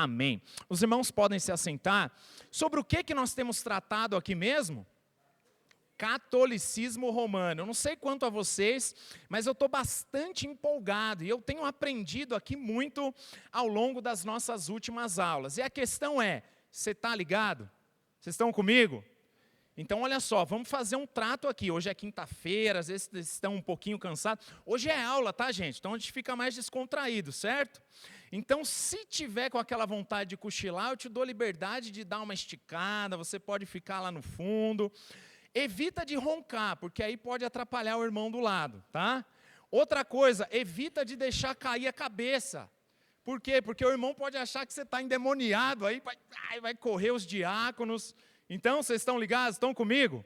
Amém. Os irmãos podem se assentar. Sobre o que nós temos tratado aqui mesmo? Catolicismo romano. Eu não sei quanto a vocês, mas eu estou bastante empolgado e eu tenho aprendido aqui muito ao longo das nossas últimas aulas. E a questão é, você está ligado? Vocês estão comigo? Então, olha só, vamos fazer um trato aqui. Hoje é quinta-feira, às vezes vocês estão um pouquinho cansados. Hoje é aula, tá, gente? Então, a gente fica mais descontraído, certo? Então, se tiver com aquela vontade de cochilar, eu te dou liberdade de dar uma esticada, você pode ficar lá no fundo. Evita de roncar, porque aí pode atrapalhar o irmão do lado, tá? Outra coisa, evita de deixar cair a cabeça. Por quê? Porque o irmão pode achar que você está endemoniado, aí vai correr os diáconos. Então, vocês estão ligados? Estão comigo?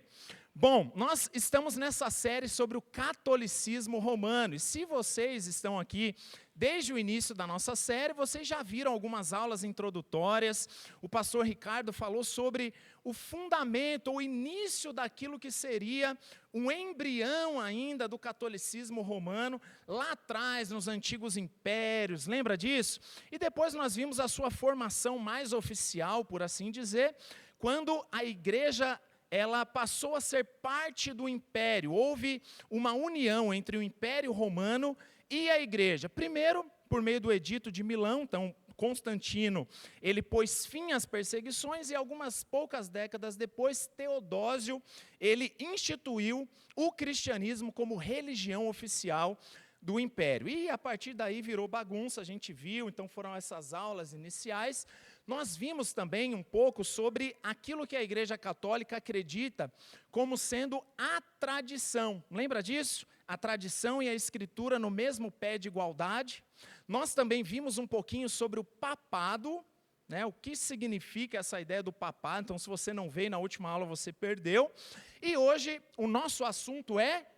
Bom, nós estamos nessa série sobre o catolicismo romano. E se vocês estão aqui desde o início da nossa série, vocês já viram algumas aulas introdutórias. O pastor Ricardo falou sobre o fundamento, o início daquilo que seria um embrião ainda do catolicismo romano, lá atrás, nos antigos impérios, lembra disso? E depois nós vimos a sua formação mais oficial, por assim dizer, quando a igreja ela passou a ser parte do império. Houve uma união entre o Império Romano e a igreja. Primeiro, por meio do Edito de Milão, então Constantino, ele pôs fim às perseguições e algumas poucas décadas depois, Teodósio, ele instituiu o cristianismo como religião oficial do império. E a partir daí virou bagunça, a gente viu, então foram essas aulas iniciais. Nós vimos também um pouco sobre aquilo que a Igreja Católica acredita como sendo a tradição. Lembra disso? A tradição e a escritura no mesmo pé de igualdade. Nós também vimos um pouquinho sobre o papado, né? O que significa essa ideia do papado. Então, se você não veio na última aula, você perdeu. E hoje o nosso assunto é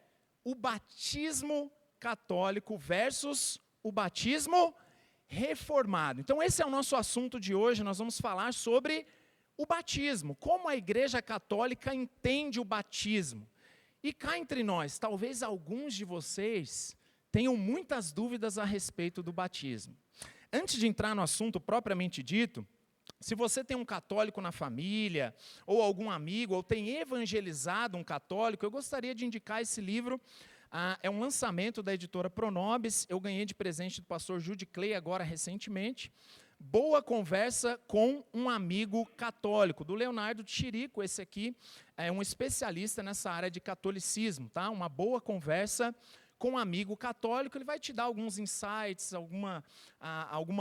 o batismo católico versus o batismo reformado. Então, esse é o nosso assunto de hoje. Nós vamos falar sobre o batismo, como a Igreja Católica entende o batismo. E cá entre nós, talvez alguns de vocês tenham muitas dúvidas a respeito do batismo. Antes de entrar no assunto propriamente dito, se você tem um católico na família, ou algum amigo, ou tem evangelizado um católico, eu gostaria de indicar esse livro. É um lançamento da editora Pronobis, eu ganhei de presente do pastor Jude Clay agora recentemente. Boa Conversa com um Amigo Católico, do Leonardo Chirico. Esse aqui é um especialista nessa área de catolicismo, tá? Uma boa conversa com um amigo católico, ele vai te dar alguns insights, alguma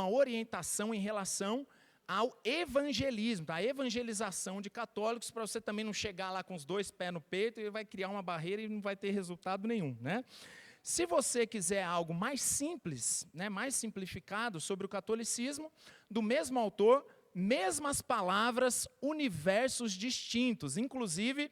orientação em relação ao evangelismo, a evangelização de católicos, para você também não chegar lá com os dois pés no peito e vai criar uma barreira e não vai ter resultado nenhum, né? Se você quiser algo mais simples, né, mais simplificado sobre o catolicismo, do mesmo autor, mesmas palavras, universos distintos. Inclusive,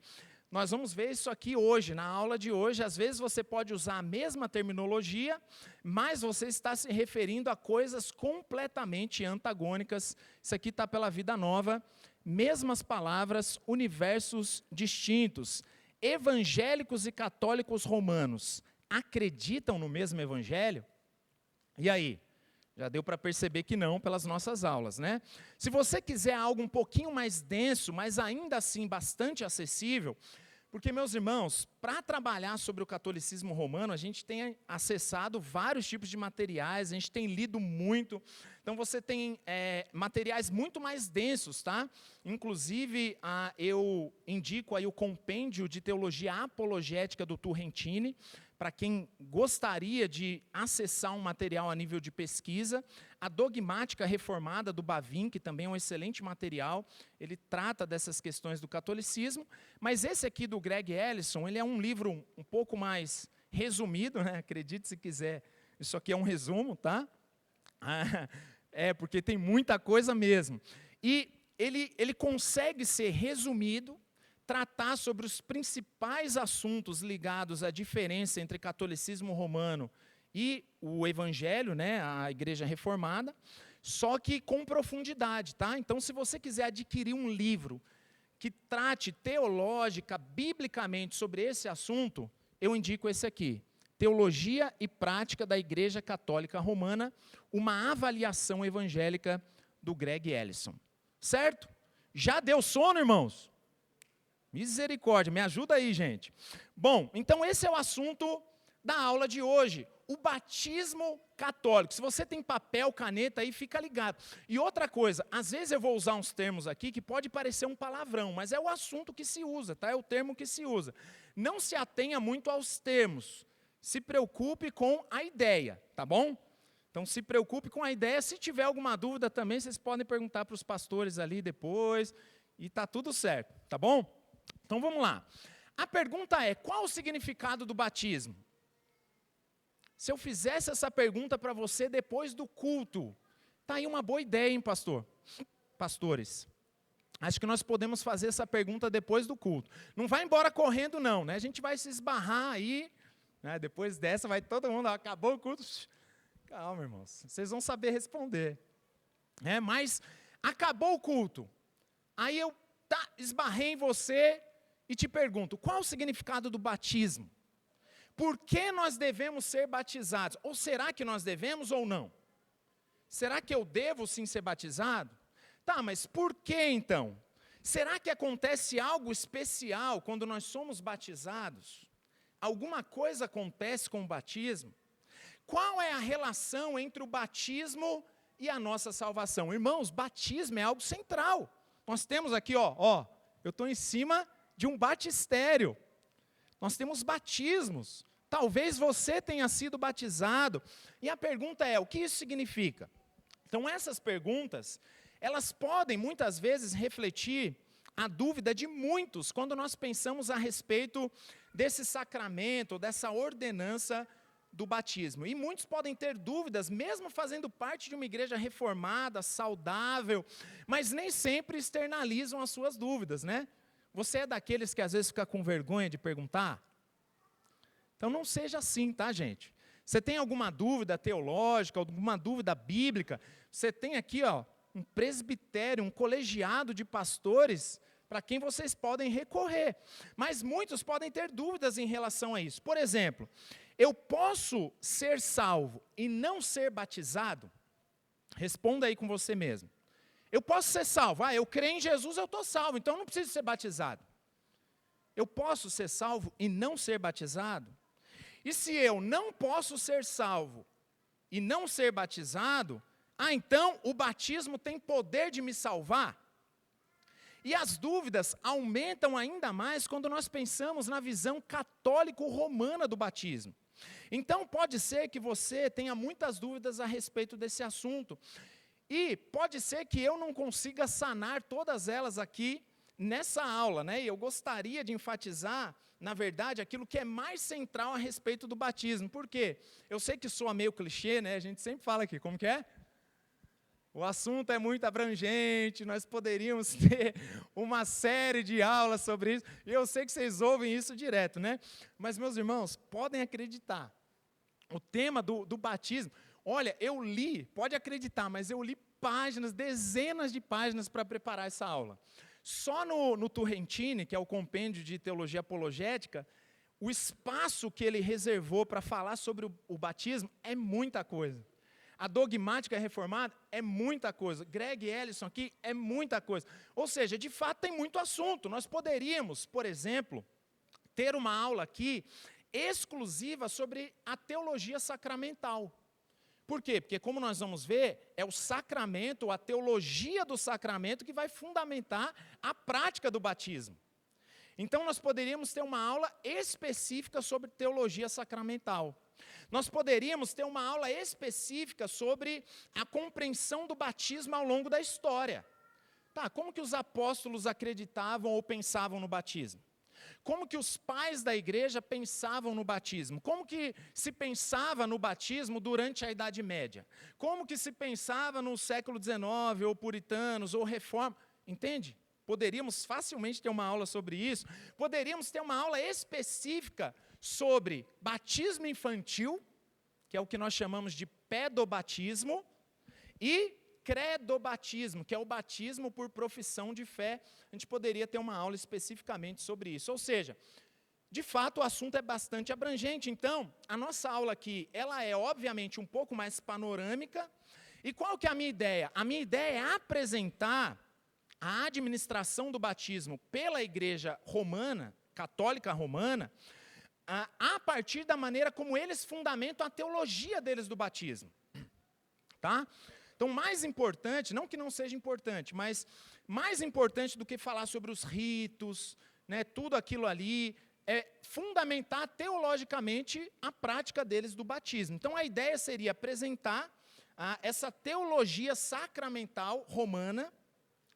nós vamos ver isso aqui hoje, na aula de hoje. Às vezes você pode usar a mesma terminologia, mas você está se referindo a coisas completamente antagônicas. Isso aqui está pela Vida Nova. Mesmas palavras, universos distintos. Evangélicos e católicos romanos acreditam no mesmo evangelho? E aí? Já deu para perceber que não pelas nossas aulas, né? Se você quiser algo um pouquinho mais denso, mas ainda assim bastante acessível, porque, meus irmãos, para trabalhar sobre o catolicismo romano, a gente tem acessado vários tipos de materiais, a gente tem lido muito, então você tem materiais muito mais densos, tá? Inclusive, eu indico aí o compêndio de teologia apologética do Turrentini, para quem gostaria de acessar um material a nível de pesquisa. A dogmática reformada do Bavin, que também é um excelente material, ele trata dessas questões do catolicismo, mas esse aqui do Greg Ellison, ele é um livro um pouco mais resumido, né? Acredite se quiser, isso aqui é um resumo, tá? Porque tem muita coisa mesmo. E ele consegue ser resumido, tratar sobre os principais assuntos ligados à diferença entre catolicismo romano e o evangelho, né, a igreja reformada, só que com profundidade, tá? Então, se você quiser adquirir um livro que trate teológica, biblicamente sobre esse assunto, eu indico esse aqui, Teologia e Prática da Igreja Católica Romana, uma avaliação evangélica do Greg Ellison. Certo? Já deu sono, irmãos? Misericórdia, me ajuda aí, gente. Bom, então esse é o assunto da aula de hoje, o batismo católico. Se você tem papel, caneta aí, fica ligado. E outra coisa, às vezes eu vou usar uns termos aqui que pode parecer um palavrão, mas é o assunto que se usa, tá? É o termo que se usa. Não se atenha muito aos termos, se preocupe com a ideia, tá bom? Então se preocupe com a ideia, se tiver alguma dúvida também, vocês podem perguntar para os pastores ali depois, e tá tudo certo, tá bom? Então vamos lá. A pergunta é, qual o significado do batismo? Se eu fizesse essa pergunta para você depois do culto, tá aí uma boa ideia, hein, pastor? Pastores, acho que nós podemos fazer essa pergunta depois do culto. Não vai embora correndo não, né? A gente vai se esbarrar aí, né? Depois dessa vai todo mundo, acabou o culto. Calma, irmãos, vocês vão saber responder. Mas acabou o culto, aí eu esbarrei em você e te pergunto, qual o significado do batismo? Por que nós devemos ser batizados? Ou será que nós devemos ou não? Será que eu devo sim ser batizado? Tá, mas por que então? Será que acontece algo especial quando nós somos batizados? Alguma coisa acontece com o batismo? Qual é a relação entre o batismo e a nossa salvação? Irmãos, batismo é algo central. Nós temos aqui, eu estou em cima de um batistério. Nós temos batismos. Talvez você tenha sido batizado. E a pergunta é, o que isso significa? Então, essas perguntas, elas podem muitas vezes refletir a dúvida de muitos quando nós pensamos a respeito desse sacramento, dessa ordenança do batismo. E muitos podem ter dúvidas, mesmo fazendo parte de uma igreja reformada, saudável, mas nem sempre externalizam as suas dúvidas, né? Você é daqueles que às vezes fica com vergonha de perguntar? Então não seja assim, tá, gente? Você tem alguma dúvida teológica, alguma dúvida bíblica, você tem aqui, um presbitério, um colegiado de pastores para quem vocês podem recorrer. Mas muitos podem ter dúvidas em relação a isso. Por exemplo, eu posso ser salvo e não ser batizado? Responda aí com você mesmo. Eu posso ser salvo. Eu creio em Jesus, eu estou salvo, então eu não preciso ser batizado. Eu posso ser salvo e não ser batizado? E se eu não posso ser salvo e não ser batizado, então o batismo tem poder de me salvar? E as dúvidas aumentam ainda mais quando nós pensamos na visão católico-romana do batismo. Então pode ser que você tenha muitas dúvidas a respeito desse assunto. E pode ser que eu não consiga sanar todas elas aqui nessa aula, né? E eu gostaria de enfatizar, na verdade, aquilo que é mais central a respeito do batismo. Por quê? Eu sei que soa meio clichê, né? A gente sempre fala aqui, como que é? O assunto é muito abrangente, nós poderíamos ter uma série de aulas sobre isso. E eu sei que vocês ouvem isso direto, né? Mas, meus irmãos, podem acreditar. O tema do batismo... Olha, eu li, pode acreditar, mas eu li páginas, dezenas de páginas para preparar essa aula. Só no Turrentini, que é o compêndio de teologia apologética, o espaço que ele reservou para falar sobre o batismo é muita coisa. A dogmática reformada é muita coisa. Greg Ellison aqui é muita coisa. Ou seja, de fato tem muito assunto. Nós poderíamos, por exemplo, ter uma aula aqui exclusiva sobre a teologia sacramental. Por quê? Porque, como nós vamos ver, é o sacramento, a teologia do sacramento que vai fundamentar a prática do batismo. Então, nós poderíamos ter uma aula específica sobre teologia sacramental. Nós poderíamos ter uma aula específica sobre a compreensão do batismo ao longo da história. Como que os apóstolos acreditavam ou pensavam no batismo? Como que os pais da igreja pensavam no batismo? Como que se pensava no batismo durante a Idade Média? Como que se pensava no século XIX, ou puritanos, ou reforma? Entende? Poderíamos facilmente ter uma aula sobre isso. Poderíamos ter uma aula específica sobre batismo infantil, que é o que nós chamamos de pedobatismo, e credobatismo, que é o batismo por profissão de fé. A gente poderia ter uma aula especificamente sobre isso. Ou seja, de fato o assunto é bastante abrangente. Então, a nossa aula aqui, ela é obviamente um pouco mais panorâmica, E qual que é a minha ideia? A minha ideia é apresentar a administração do batismo pela igreja romana, católica romana, a partir da maneira como eles fundamentam a teologia deles do batismo. Tá? Então, mais importante, não que não seja importante, mas mais importante do que falar sobre os ritos, né, tudo aquilo ali, é fundamentar teologicamente a prática deles do batismo. Então, a ideia seria apresentar essa teologia sacramental romana,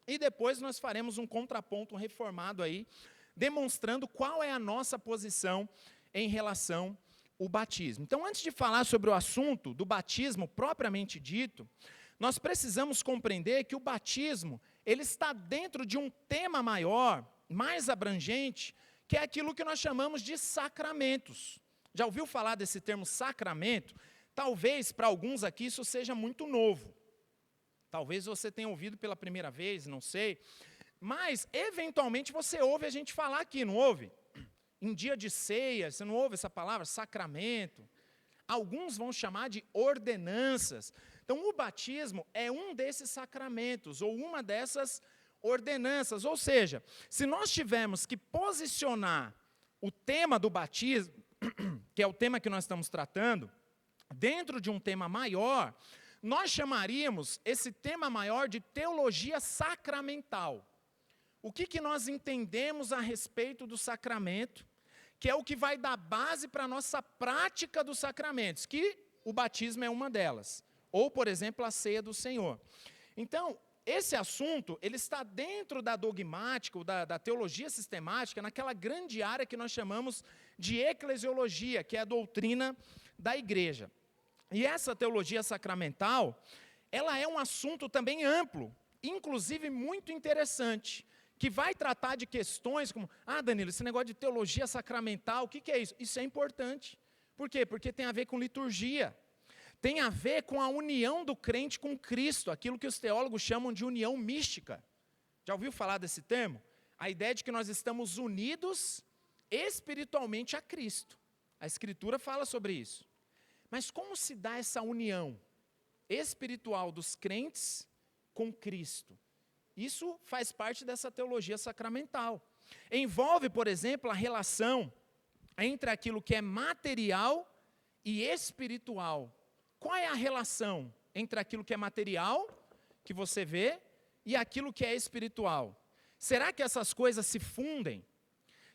e depois nós faremos um contraponto reformado aí, demonstrando qual é a nossa posição em relação ao batismo. Então, antes de falar sobre o assunto do batismo propriamente dito, nós precisamos compreender que o batismo, ele está dentro de um tema maior, mais abrangente, que é aquilo que nós chamamos de sacramentos. Já ouviu falar desse termo sacramento? Talvez para alguns aqui isso seja muito novo. Talvez você tenha ouvido pela primeira vez, não sei. Mas, eventualmente, você ouve a gente falar aqui, não ouve? Em dia de ceia, você não ouve essa palavra? Sacramento. Alguns vão chamar de ordenanças. Então, o batismo é um desses sacramentos, ou uma dessas ordenanças. Ou seja, se nós tivermos que posicionar o tema do batismo, que é o tema que nós estamos tratando, dentro de um tema maior, nós chamaríamos esse tema maior de teologia sacramental. O que nós entendemos a respeito do sacramento, que é o que vai dar base para a nossa prática dos sacramentos, que o batismo é uma delas. Ou, por exemplo, a ceia do Senhor. Então, esse assunto, ele está dentro da dogmática, ou da teologia sistemática, naquela grande área que nós chamamos de eclesiologia, que é a doutrina da igreja. E essa teologia sacramental, ela é um assunto também amplo, inclusive muito interessante, que vai tratar de questões como, Danilo, esse negócio de teologia sacramental, o que é isso? Isso é importante. Por quê? Porque tem a ver com liturgia. Tem a ver com a união do crente com Cristo, aquilo que os teólogos chamam de união mística. Já ouviu falar desse termo? A ideia de que nós estamos unidos espiritualmente a Cristo. A Escritura fala sobre isso. Mas como se dá essa união espiritual dos crentes com Cristo? Isso faz parte dessa teologia sacramental. Envolve, por exemplo, a relação entre aquilo que é material e espiritual. Qual é a relação entre aquilo que é material, que você vê, e aquilo que é espiritual? Será que essas coisas se fundem?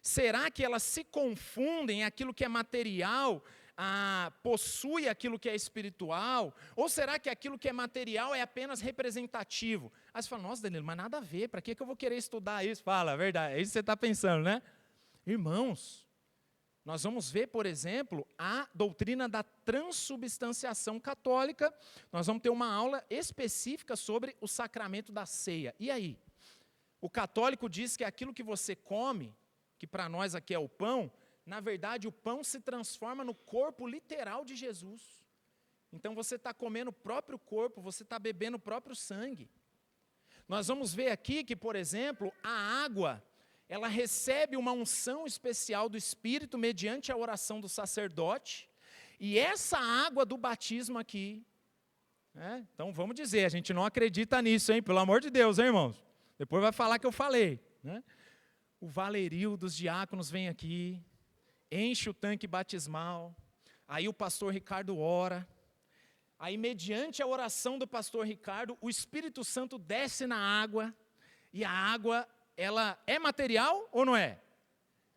Será que elas se confundem? Aquilo que é material possui aquilo que é espiritual? Ou será que aquilo que é material é apenas representativo? Aí você fala, nossa, Danilo, mas nada a ver, para que eu vou querer estudar isso? Fala, é verdade, é isso que você está pensando, né? Irmãos, nós vamos ver, por exemplo, a doutrina da transubstanciação católica. Nós vamos ter uma aula específica sobre o sacramento da ceia. E aí? O católico diz que aquilo que você come, que para nós aqui é o pão, na verdade o pão se transforma no corpo literal de Jesus. Então você está comendo o próprio corpo, você está bebendo o próprio sangue. Nós vamos ver aqui que, por exemplo, a água, ela recebe uma unção especial do Espírito mediante a oração do sacerdote, e essa água do batismo aqui, então vamos dizer, a gente não acredita nisso, hein? Pelo amor de Deus, hein, irmãos? Depois vai falar que eu falei, né? O valerio dos diáconos vem aqui, enche o tanque batismal, aí o pastor Ricardo ora, aí mediante a oração do pastor Ricardo, o Espírito Santo desce na água, e a água, ela é material ou não é?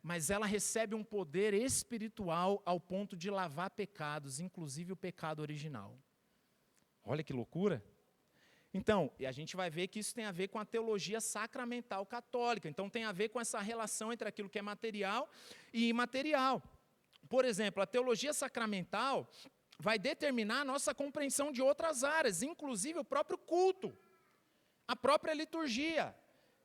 Mas ela recebe um poder espiritual ao ponto de lavar pecados, inclusive o pecado original. Olha que loucura! Então, e a gente vai ver que isso tem a ver com a teologia sacramental católica. Então, tem a ver com essa relação entre aquilo que é material e imaterial. Por exemplo, a teologia sacramental vai determinar a nossa compreensão de outras áreas, inclusive o próprio culto, a própria liturgia.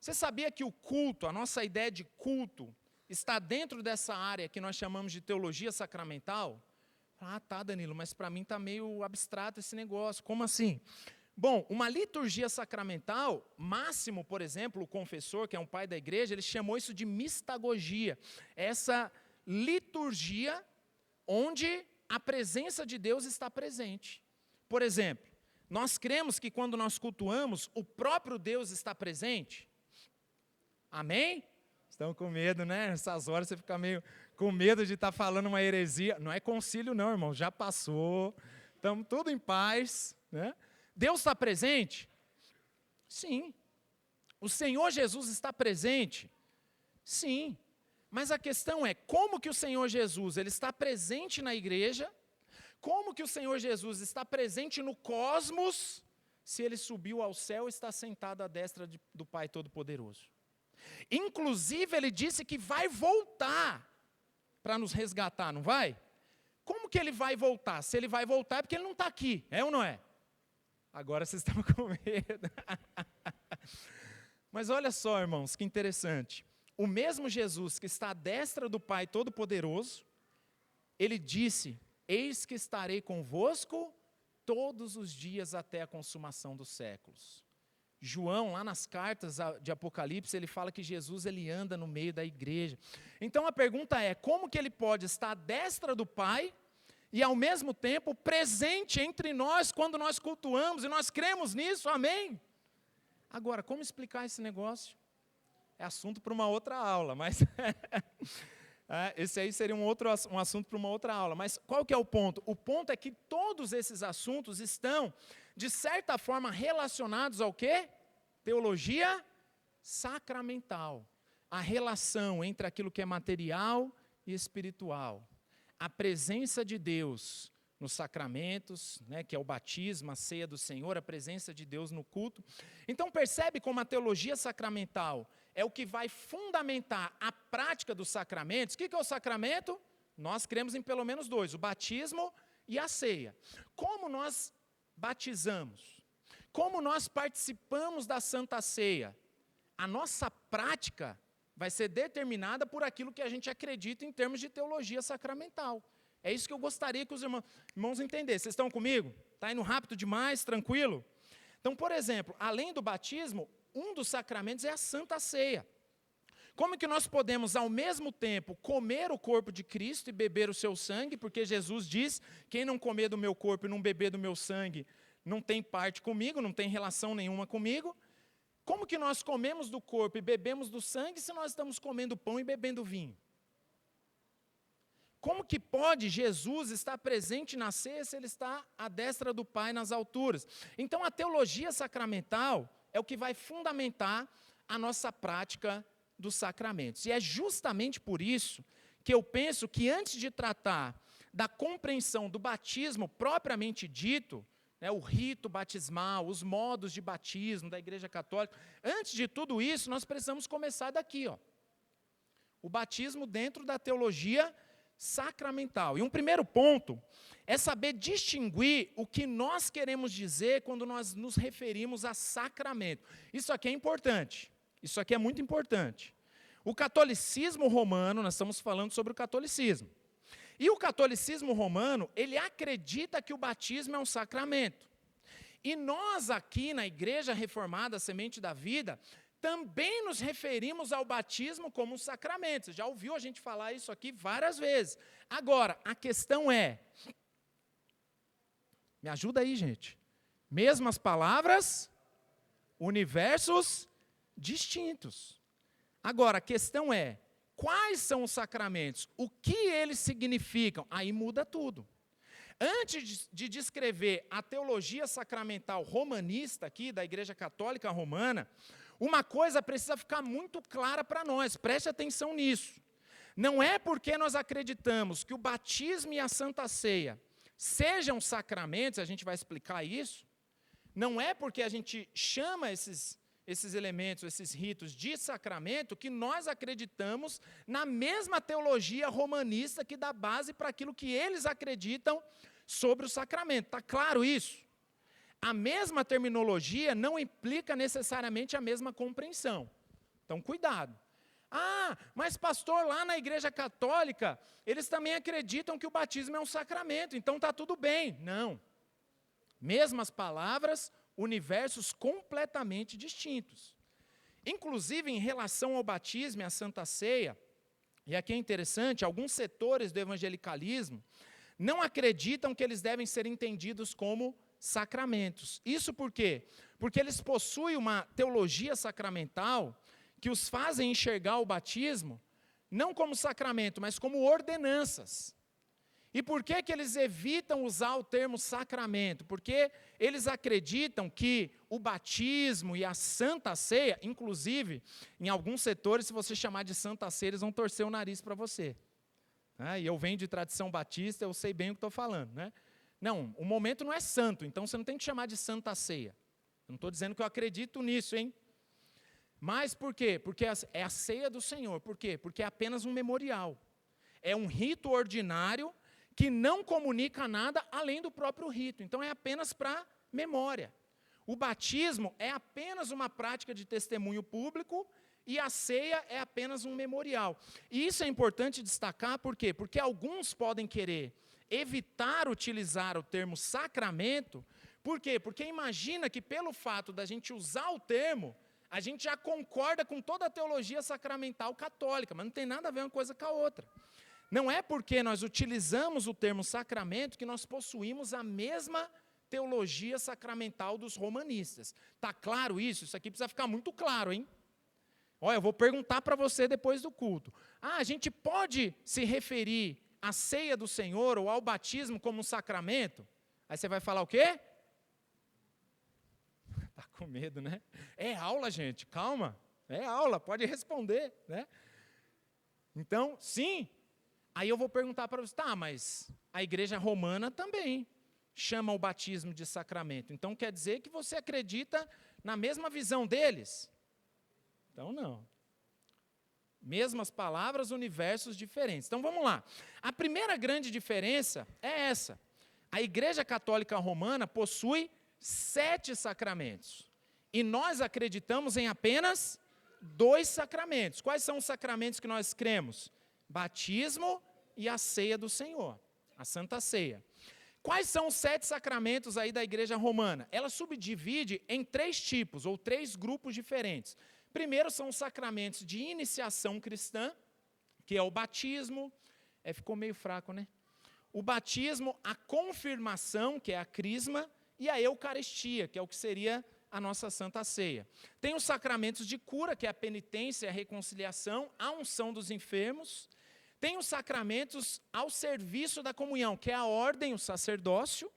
Você sabia que o culto, a nossa ideia de culto, está dentro dessa área que nós chamamos de teologia sacramental? Tá, Danilo, mas para mim está meio abstrato esse negócio. Como assim? Bom, uma liturgia sacramental, Máximo, por exemplo, o confessor, que é um pai da igreja, ele chamou isso de mistagogia. Essa liturgia onde a presença de Deus está presente. Por exemplo, Nós cremos que quando nós cultuamos, o próprio Deus está presente? Amém? Estão com medo, né? Nessas horas você fica meio com medo de estar falando uma heresia. Não é concílio não, irmão, já passou. Estamos tudo em paz, né? Deus está presente? Sim. O Senhor Jesus está presente? Sim. Mas a questão é, como que o Senhor Jesus ele está presente na igreja? Como que o Senhor Jesus está presente no cosmos, se ele subiu ao céu e está sentado à destra do Pai Todo-Poderoso? Inclusive, ele disse que vai voltar para nos resgatar, não vai? Como que ele vai voltar? Se ele vai voltar é porque ele não está aqui, é ou não é? Agora vocês estão com medo. Mas olha só, irmãos, que interessante. O mesmo Jesus que está à destra do Pai Todo-Poderoso, ele disse: eis que estarei convosco todos os dias até a consumação dos séculos. João, lá nas cartas de Apocalipse, ele fala que Jesus ele anda no meio da igreja. Então a pergunta é, como que ele pode estar à destra do Pai e ao mesmo tempo presente entre nós quando nós cultuamos e nós cremos nisso, amém? Agora, como explicar esse negócio? É assunto para uma outra aula, mas esse aí seria um assunto para uma outra aula. Mas qual que é o ponto? O ponto é que todos esses assuntos estão, de certa forma, relacionados ao quê? Teologia sacramental. A relação entre aquilo que é material e espiritual. A presença de Deus nos sacramentos, né, que é o batismo, a ceia do Senhor, a presença de Deus no culto. Então percebe como a teologia sacramental é o que vai fundamentar a prática dos sacramentos. O que é o sacramento? Nós cremos em pelo menos dois, o batismo e a ceia. Como nós batizamos? Como nós participamos da Santa Ceia? A nossa prática vai ser determinada por aquilo que a gente acredita em termos de teologia sacramental. É isso que eu gostaria que os irmãos entendessem. Vocês estão comigo? Está indo rápido demais? Tranquilo? Então, por exemplo, além do batismo, um dos sacramentos é a Santa Ceia. Como que nós podemos, ao mesmo tempo, comer o corpo de Cristo e beber o seu sangue? Porque Jesus diz, quem não comer do meu corpo e não beber do meu sangue, não tem parte comigo, não tem relação nenhuma comigo. Como que nós comemos do corpo e bebemos do sangue se nós estamos comendo pão e bebendo vinho? Como que pode Jesus estar presente na ceia se ele está à destra do Pai nas alturas? Então a teologia sacramental é o que vai fundamentar a nossa prática dos sacramentos. E é justamente por isso que eu penso que antes de tratar da compreensão do batismo propriamente dito, né, o rito batismal, os modos de batismo da Igreja Católica, antes de tudo isso nós precisamos começar daqui, ó. O batismo dentro da teologia sacramental. E um primeiro ponto é saber distinguir o que nós queremos dizer quando nós nos referimos a sacramento. Isso aqui é importante. Isso aqui é muito importante. O catolicismo romano, nós estamos falando sobre o catolicismo. E o catolicismo romano, ele acredita que o batismo é um sacramento. E nós aqui na Igreja Reformada, Semente da Vida, também nos referimos ao batismo como um sacramento. Você já ouviu a gente falar isso aqui várias vezes. Agora, a questão é, me ajuda aí, gente. Mesmas palavras, universos distintos. Agora, a questão é, quais são os sacramentos? O que eles significam? Aí muda tudo. Antes de descrever a teologia sacramental romanista aqui, da Igreja Católica Romana, uma coisa precisa ficar muito clara para nós, preste atenção nisso. Não é porque nós acreditamos que o batismo e a Santa Ceia sejam sacramentos, a gente vai explicar isso, não é porque a gente chama esses elementos, esses ritos de sacramento, que nós acreditamos na mesma teologia romanista que dá base para aquilo que eles acreditam sobre o sacramento. Está claro isso? A mesma terminologia não implica necessariamente a mesma compreensão. Então, cuidado. Ah, mas pastor, lá na Igreja Católica, eles também acreditam que o batismo é um sacramento, então está tudo bem. Não. Mesmas palavras, universos completamente distintos. Inclusive, em relação ao batismo e à Santa Ceia, e aqui é interessante, alguns setores do evangelicalismo não acreditam que eles devem ser entendidos como sacramentos. Isso por quê? Porque eles possuem uma teologia sacramental que os fazem enxergar o batismo não como sacramento, mas como ordenanças. E por que que eles evitam usar o termo sacramento? Porque eles acreditam que o batismo e a Santa Ceia, inclusive, em alguns setores, se você chamar de Santa Ceia, eles vão torcer o nariz para você. E eu venho de tradição batista, eu sei bem o que estou falando, né? Não, o momento não é santo, então você não tem que chamar de Santa Ceia. Eu não estou dizendo que eu acredito nisso, hein? Mas por quê? Porque é a ceia do Senhor. Por quê? Porque é apenas um memorial. É um rito ordinário que não comunica nada além do próprio rito. Então é apenas para memória. O batismo é apenas uma prática de testemunho público e a ceia é apenas um memorial. E isso é importante destacar, por quê? Porque alguns podem querer evitar utilizar o termo sacramento. Por quê? Porque imagina que pelo fato da gente usar o termo, a gente já concorda com toda a teologia sacramental católica, mas não tem nada a ver uma coisa com a outra. Não é porque nós utilizamos o termo sacramento que nós possuímos a mesma teologia sacramental dos romanistas. Está claro isso? Isso aqui precisa ficar muito claro, hein? Olha, eu vou perguntar para você depois do culto. A gente pode se referir à ceia do Senhor ou ao batismo como um sacramento? Aí você vai falar o quê? Está com medo, né? É aula, gente, calma. É aula, pode responder, né? Então, sim. Aí eu vou perguntar para você, mas a igreja romana também chama o batismo de sacramento. Então quer dizer que você acredita na mesma visão deles? Então não. Mesmas palavras, universos diferentes. Então vamos lá. A primeira grande diferença é essa. A Igreja Católica Romana possui 7 sacramentos. E nós acreditamos em apenas 2 sacramentos. Quais são os sacramentos que nós cremos? Batismo e a ceia do Senhor, a Santa Ceia. Quais são os 7 sacramentos aí da Igreja Romana? Ela subdivide em 3 tipos, ou 3 grupos diferentes. Primeiro são os sacramentos de iniciação cristã, que é o batismo, ficou meio fraco, né? O batismo, a confirmação, que é a crisma, e a eucaristia, que é o que seria a nossa Santa Ceia. Tem os sacramentos de cura, que é a penitência e a reconciliação, a unção dos enfermos. Tem os sacramentos ao serviço da comunhão, que é a ordem, o sacerdócio,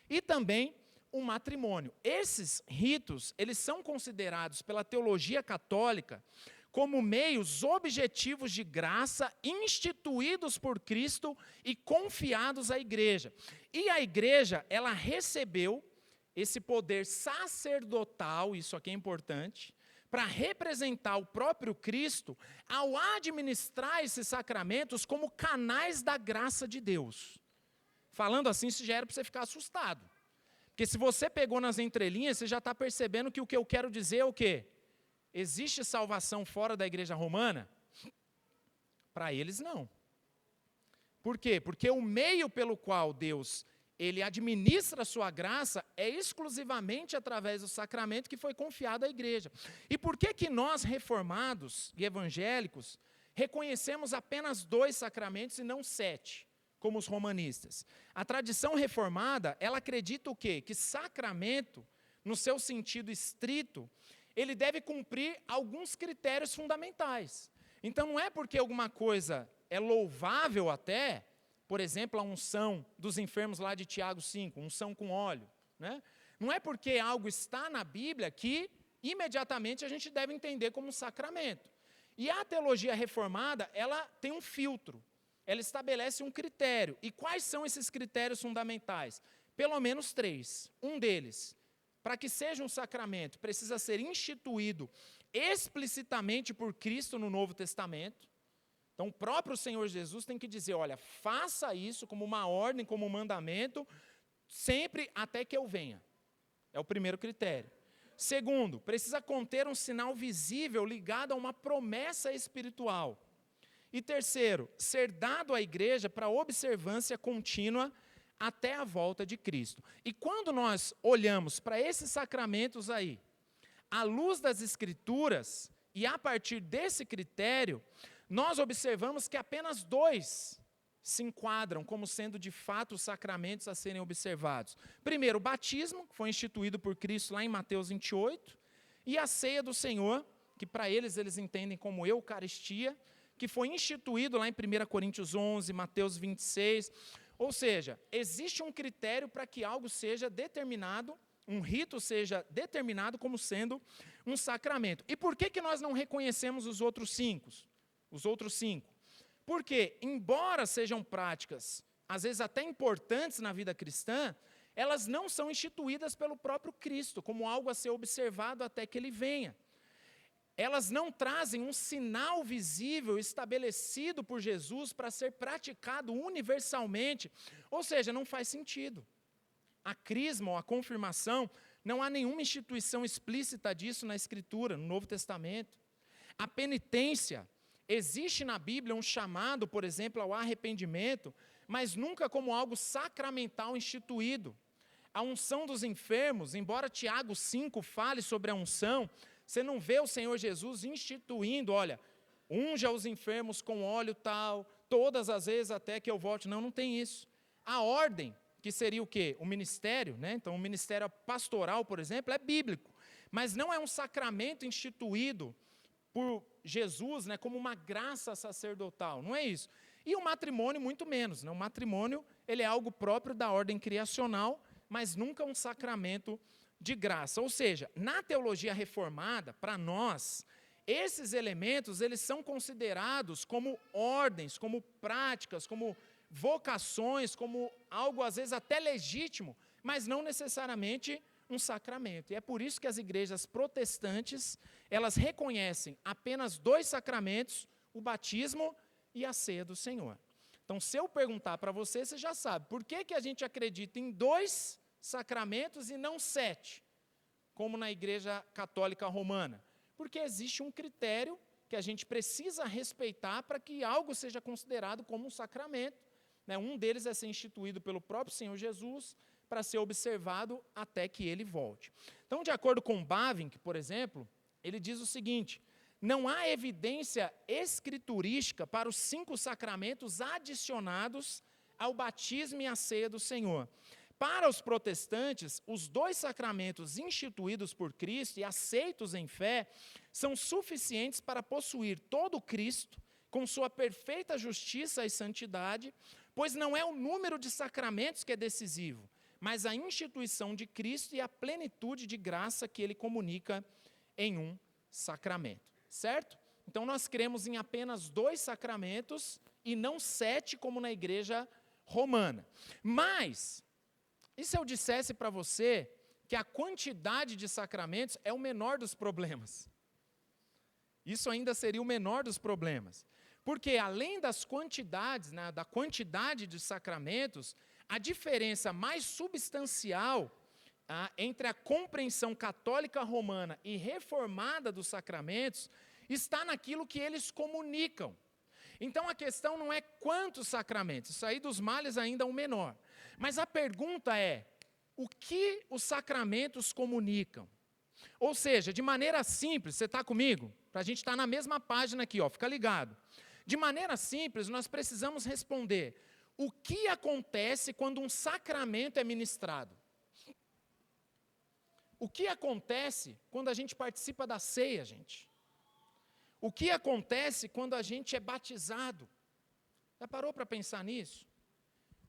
e também o matrimônio. Esses ritos, eles são considerados pela teologia católica como meios objetivos de graça instituídos por Cristo e confiados à igreja. E a igreja, ela recebeu esse poder sacerdotal, isso aqui é importante, para representar o próprio Cristo ao administrar esses sacramentos como canais da graça de Deus. Falando assim, isso já era para você ficar assustado. Porque se você pegou nas entrelinhas, você já está percebendo que o que eu quero dizer é o quê? Existe salvação fora da igreja romana? Para eles, não. Por quê? Porque o meio pelo qual Deus ele administra a sua graça é exclusivamente através do sacramento que foi confiado à igreja. E por que nós, reformados e evangélicos, reconhecemos apenas 2 sacramentos e não 7, como os romanistas? A tradição reformada, ela acredita o quê? Que sacramento, no seu sentido estrito, ele deve cumprir alguns critérios fundamentais. Então não é porque alguma coisa é louvável até, por exemplo, a unção dos enfermos lá de Tiago 5, unção com óleo, né? Não é porque algo está na Bíblia que imediatamente a gente deve entender como um sacramento. E a teologia reformada, ela tem um filtro, ela estabelece um critério. E quais são esses critérios fundamentais? Pelo menos 3. Um deles, para que seja um sacramento, precisa ser instituído explicitamente por Cristo no Novo Testamento. Então, o próprio Senhor Jesus tem que dizer, olha, faça isso como uma ordem, como um mandamento, sempre até que eu venha. É o primeiro critério. Segundo, precisa conter um sinal visível ligado a uma promessa espiritual. E terceiro, ser dado à igreja para observância contínua até a volta de Cristo. E quando nós olhamos para esses sacramentos aí, à luz das Escrituras, e a partir desse critério, nós observamos que apenas 2 se enquadram como sendo de fato os sacramentos a serem observados. Primeiro, o batismo, que foi instituído por Cristo lá em Mateus 28, e a ceia do Senhor, que para eles entendem como Eucaristia, que foi instituído lá em 1 Coríntios 11, Mateus 26. Ou seja, existe um critério para que algo seja determinado, um rito seja determinado como sendo um sacramento. E por que nós não reconhecemos os outros cinco? Porque, embora sejam práticas, às vezes até importantes na vida cristã, elas não são instituídas pelo próprio Cristo, como algo a ser observado até que Ele venha. Elas não trazem um sinal visível estabelecido por Jesus para ser praticado universalmente, ou seja, não faz sentido. A crisma ou a confirmação, não há nenhuma instituição explícita disso na Escritura, no Novo Testamento. A penitência, existe na Bíblia um chamado, por exemplo, ao arrependimento, mas nunca como algo sacramental instituído. A unção dos enfermos, embora Tiago 5 fale sobre a unção, você não vê o Senhor Jesus instituindo, olha, unja os enfermos com óleo tal, todas as vezes até que eu volte. Não, não tem isso. A ordem, que seria o quê? O ministério, né? Então o ministério pastoral, por exemplo, é bíblico, mas não é um sacramento instituído por Jesus, né, como uma graça sacerdotal, não é isso. E o matrimônio muito menos, né? O matrimônio ele é algo próprio da ordem criacional, mas nunca um sacramento de graça. Ou seja, na teologia reformada, para nós, esses elementos eles são considerados como ordens, como práticas, como vocações, como algo às vezes até legítimo, mas não necessariamente um sacramento. E é por isso que as igrejas protestantes, elas reconhecem apenas 2 sacramentos, o batismo e a ceia do Senhor. Então, se eu perguntar para você, você já sabe, por que a gente acredita em 2 sacramentos e não 7, como na Igreja Católica Romana? Porque existe um critério que a gente precisa respeitar para que algo seja considerado como um sacramento. Um deles é ser instituído pelo próprio Senhor Jesus para ser observado até que Ele volte. Então, de acordo com Bavinck, por exemplo, ele diz o seguinte: não há evidência escriturística para os 5 sacramentos adicionados ao batismo e à ceia do Senhor. Para os protestantes, os 2 sacramentos instituídos por Cristo e aceitos em fé são suficientes para possuir todo Cristo, com sua perfeita justiça e santidade, pois não é o número de sacramentos que é decisivo, mas a instituição de Cristo e a plenitude de graça que Ele comunica em um sacramento. Certo? Então nós cremos em apenas 2 sacramentos e não 7 como na Igreja Romana. Mas, e se eu dissesse para você que a quantidade de sacramentos é o menor dos problemas? Isso ainda seria o menor dos problemas. Porque além das quantidades, né, da quantidade de sacramentos, a diferença mais substancial entre a compreensão católica romana e reformada dos sacramentos está naquilo que eles comunicam. Então a questão não é quantos sacramentos, isso aí dos males ainda é o menor. Mas a pergunta é, o que os sacramentos comunicam? Ou seja, de maneira simples, você está comigo? Para a gente estar na mesma página aqui, ó, fica ligado. De maneira simples, nós precisamos responder, o que acontece quando um sacramento é ministrado? O que acontece quando a gente participa da ceia, gente? O que acontece quando a gente é batizado? Já parou para pensar nisso?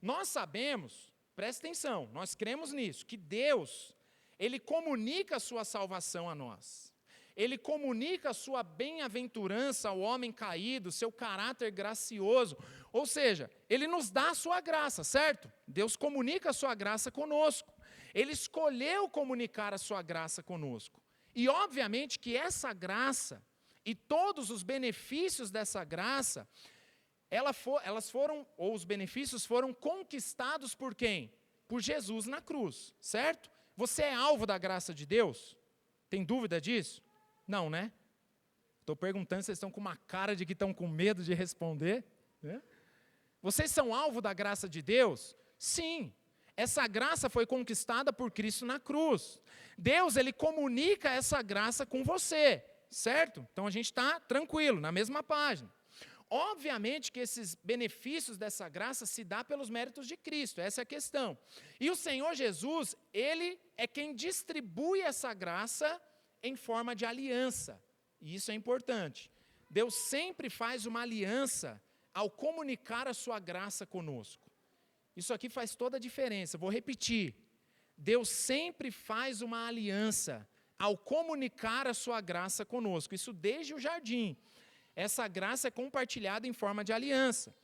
Nós sabemos, presta atenção, nós cremos nisso, que Deus, Ele comunica a sua salvação a nós. Ele comunica a sua bem-aventurança ao homem caído, seu caráter gracioso. Ou seja, Ele nos dá a sua graça, certo? Deus comunica a sua graça conosco. Ele escolheu comunicar a sua graça conosco. E, obviamente, que essa graça e todos os benefícios dessa graça, elas foram, ou os benefícios foram conquistados por quem? Por Jesus na cruz, certo? Você é alvo da graça de Deus? Tem dúvida disso? Não, né? Estou perguntando, vocês estão com uma cara de que estão com medo de responder? Né? Vocês são alvo da graça de Deus? Sim. Essa graça foi conquistada por Cristo na cruz. Deus, Ele comunica essa graça com você, certo? Então a gente está tranquilo, na mesma página. obviamente que esses benefícios dessa graça se dá pelos méritos de Cristo, essa é a questão. E o Senhor Jesus, Ele é quem distribui essa graça em forma de aliança. E isso é importante. Deus sempre faz uma aliança ao comunicar a sua graça conosco. Isso aqui faz toda a diferença. Vou repetir. Deus sempre faz uma aliança ao comunicar a sua graça conosco. Isso desde o jardim. Essa graça é compartilhada em forma de aliança.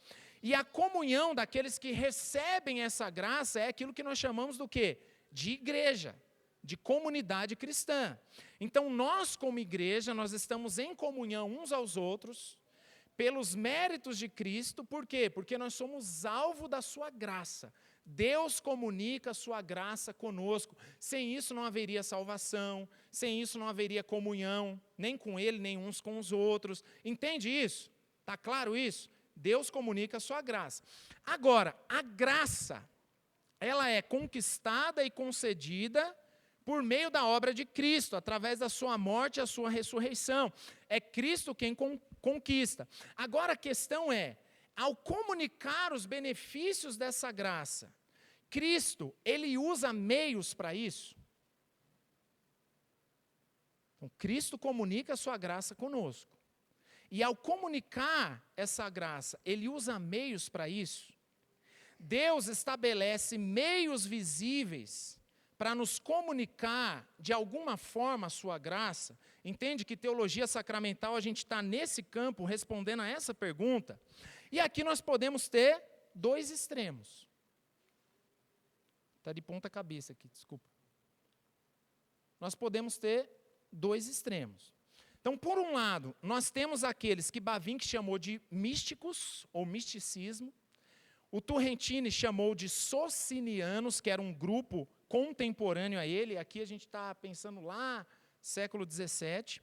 E a comunhão daqueles que recebem essa graça é aquilo que nós chamamos do quê? De igreja, de comunidade cristã. Então, nós como igreja, nós estamos em comunhão uns aos outros, pelos méritos de Cristo. Por quê? Porque nós somos alvo da sua graça. Deus comunica a sua graça conosco. Sem isso não haveria salvação, sem isso não haveria comunhão, nem com Ele, nem uns com os outros. Entende isso? Está claro isso? Deus comunica a sua graça. Agora, a graça, ela é conquistada e concedida por meio da obra de Cristo, através da sua morte e a sua ressurreição. É Cristo quem conquista. Agora a questão é, ao comunicar os benefícios dessa graça, Cristo, Ele usa meios para isso? Então, Cristo comunica a sua graça conosco. E ao comunicar essa graça, Ele usa meios para isso? Deus estabelece meios visíveis para nos comunicar, de alguma forma, a sua graça. Entende que teologia sacramental, a gente está nesse campo, respondendo a essa pergunta. E aqui nós podemos ter dois extremos. Está de ponta cabeça aqui, desculpa. Nós podemos ter dois extremos. Então, por um lado, nós temos aqueles que Bavinck chamou de místicos, ou misticismo. O Turrentini chamou de socinianos, que era um grupo contemporâneo a ele. Aqui a gente está pensando lá, século XVII.